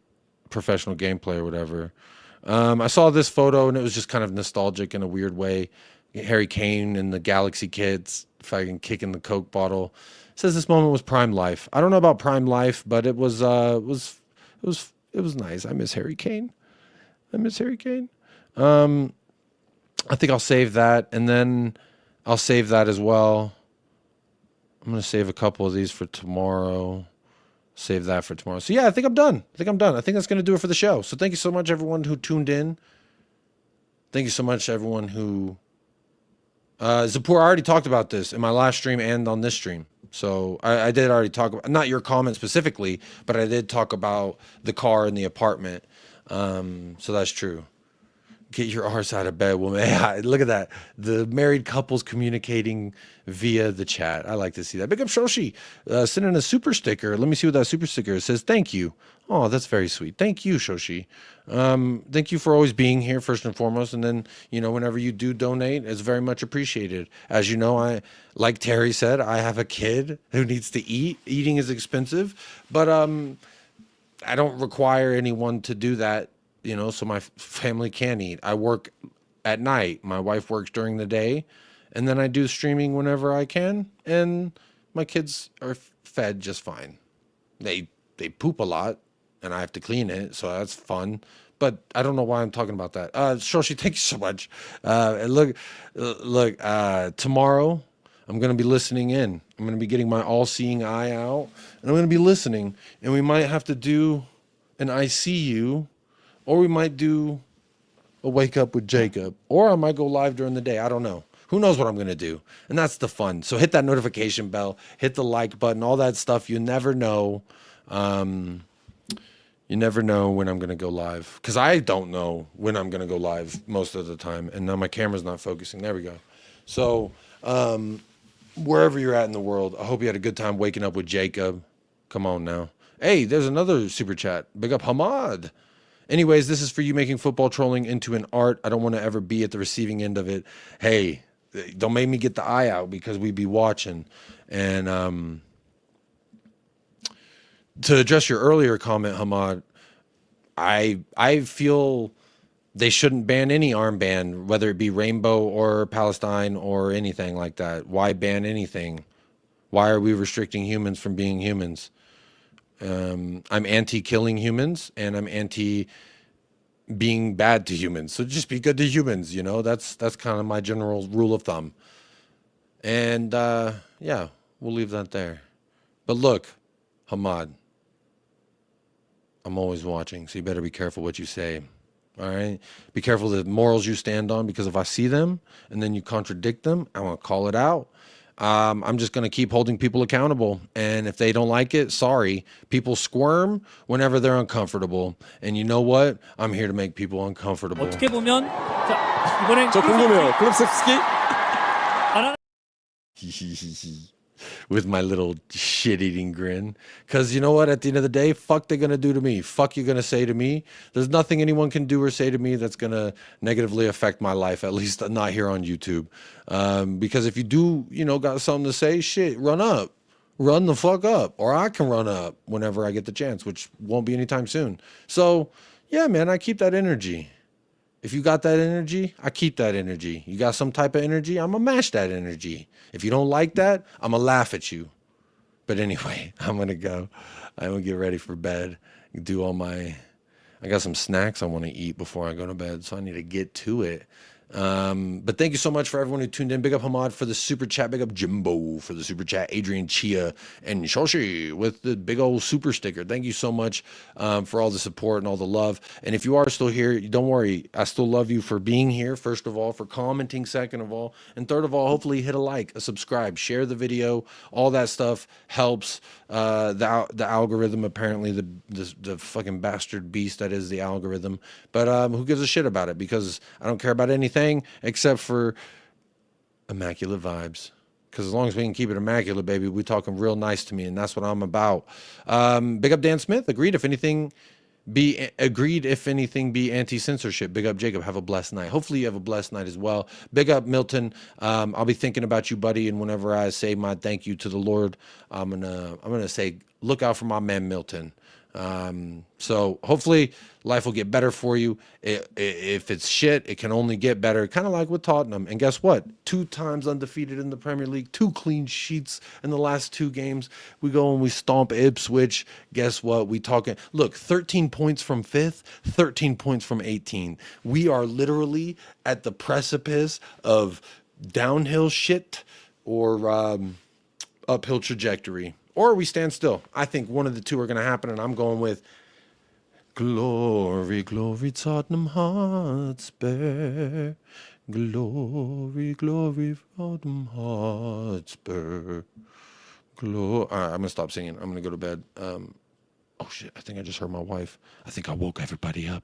professional gameplay or whatever. I saw this photo and it was just kind of nostalgic in a weird way. Harry Kane and the Galaxy kids fucking kicking the Coke bottle. It says this moment was prime life. I don't know about prime life, but it was nice. I miss Harry Kane. I think I'll save that, and then I'll save that as well. I'm going to save a couple of these for tomorrow. Save that for tomorrow. So yeah, I think I'm done. I think that's going to do it for the show. So thank you so much, everyone who tuned in. Thank you so much, everyone who... Zapur, I already talked about this in my last stream and on this stream. So I did already talk about, not your comment specifically, but I did talk about the car and the apartment. So that's true. Get your arse out of bed, woman. Yeah, look at that. The married couples communicating via the chat. I like to see that. Big up Shoshi. Sending a super sticker. Let me see what that super sticker is. It says, thank you. Oh, that's very sweet. Thank you, Shoshi. Thank you for always being here, first and foremost. And then, whenever you do donate, it's very much appreciated. As you know, like Terry said, I have a kid who needs to eat. Eating is expensive. But I don't require anyone to do that. So my family can eat. I work at night. My wife works during the day, and then I do streaming whenever I can, and my kids are fed just fine. They poop a lot, and I have to clean it, so that's fun. But I don't know why I'm talking about that. Shoshi, thank you so much. And look, tomorrow I'm going to be listening in. I'm going to be getting my all-seeing eye out, and I'm going to be listening, and we might have to do an ICU. Or we might do a wake up with Jacob. Or I might go live during the day. I don't know. Who knows what I'm going to do? And that's the fun. So hit that notification bell. Hit the like button. All that stuff. You never know. You never know when I'm going to go live, because I don't know when I'm going to go live most of the time, and now my camera's not focusing. There we go. So wherever you're at in the world, I hope you had a good time waking up with Jacob. Come on now. Hey, there's another super chat. Big up Hamad. Anyways, this is for you making football trolling into an art. I don't want to ever be at the receiving end of it. Hey, don't make me get the eye out, because we be watching. And to address your earlier comment, Hamad, I feel they shouldn't ban any armband, whether it be rainbow or Palestine or anything like that. Why ban anything? Why are we restricting humans from being humans? I'm anti-killing humans, and I'm anti-being bad to humans. So just be good to humans, you know? That's kind of my general rule of thumb. And yeah, we'll leave that there. But look, Hamad, I'm always watching, so you better be careful what you say. All right? Be careful the morals you stand on, because if I see them and then you contradict them, I'm going to call it out. I'm just going to keep holding people accountable. And if they don't like it, sorry. People squirm whenever they're uncomfortable. And you know what? I'm here to make people uncomfortable. 어떻게 보면 자, 이번엔 저 궁금해요. 클럽셉스키? With my little shit-eating grin. Because you know what? At the end of the day, fuck they're going to do to me. Fuck you're going to say to me. There's nothing anyone can do or say to me that's going to negatively affect my life, at least not here on YouTube. Because if you do, you know, got something to say, shit, run up. Run the fuck up. Or I can run up whenever I get the chance, which won't be anytime soon. So, yeah, man, I keep that energy. If you got that energy, I keep that energy. You got some type of energy, I'm going to match that energy. If you don't like that, I'm going to laugh at you. But anyway, I'm going to go. I'm going to get ready for bed. Do all my... I got some snacks I want to eat before I go to bed, so I need to get to it. But thank you so much for everyone who tuned in. Big up Hamad for the super chat. Big up Jimbo for the super chat. Adrian Chia and Shoshi with the big old super sticker. Thank you so much for all the support and all the love. And if you are still here, don't worry. I still love you for being here, first of all, for commenting, second of all. And third of all, hopefully hit a like, a subscribe, share the video. All that stuff helps the algorithm, apparently, the fucking bastard beast that is the algorithm. But who gives a shit about it? Because I don't care about anything except for immaculate vibes. Because as long as we can keep it immaculate, baby, we're talking real nice to me, and that's what I'm about. Big up Dan Smith. Agreed if anything be anti-censorship. Big up Jacob. Have a blessed night. Hopefully you have a blessed night as well. Big up Milton. I'll be thinking about you, buddy, and whenever I say my thank you to the Lord, I'm gonna say look out for my man Milton. So hopefully life will get better for you. If it's shit, it can only get better. Kind of like with Tottenham. And guess what? 2 times undefeated in the Premier League, 2 clean sheets in the last 2 games. We go and we stomp Ipswich. Guess what? We talking, look, 13 points from 5th, 13 points from 18. We are literally at the precipice of downhill shit or uphill trajectory. Or we stand still. I think one of the two are going to happen, and I'm going with glory, glory, Tottenham Hotspur. Glory, glory, Tottenham Hotspur. All right, I'm going to stop singing. I'm going to go to bed. Oh, shit, I think I just heard my wife. I think I woke everybody up.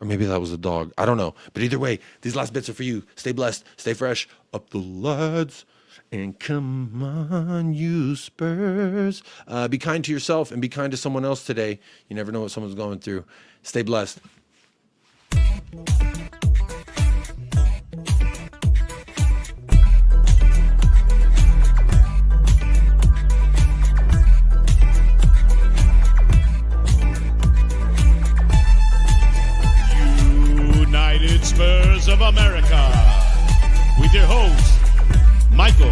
Or maybe that was a dog. I don't know. But either way, these last bits are for you. Stay blessed. Stay fresh. Up the lads. And come on, you Spurs. Be kind to yourself and be kind to someone else today. You never know what someone's going through. Stay blessed. United Spurs of America with your hosts Michael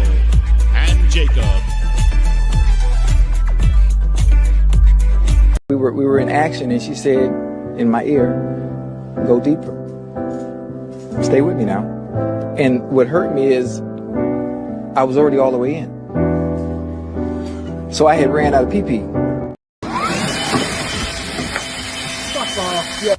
and Jacob. We were in action, and she said in my ear, "Go deeper. Stay with me now." And what hurt me is I was already all the way in, so I had ran out of pee-pee. Fuck off. Yeah.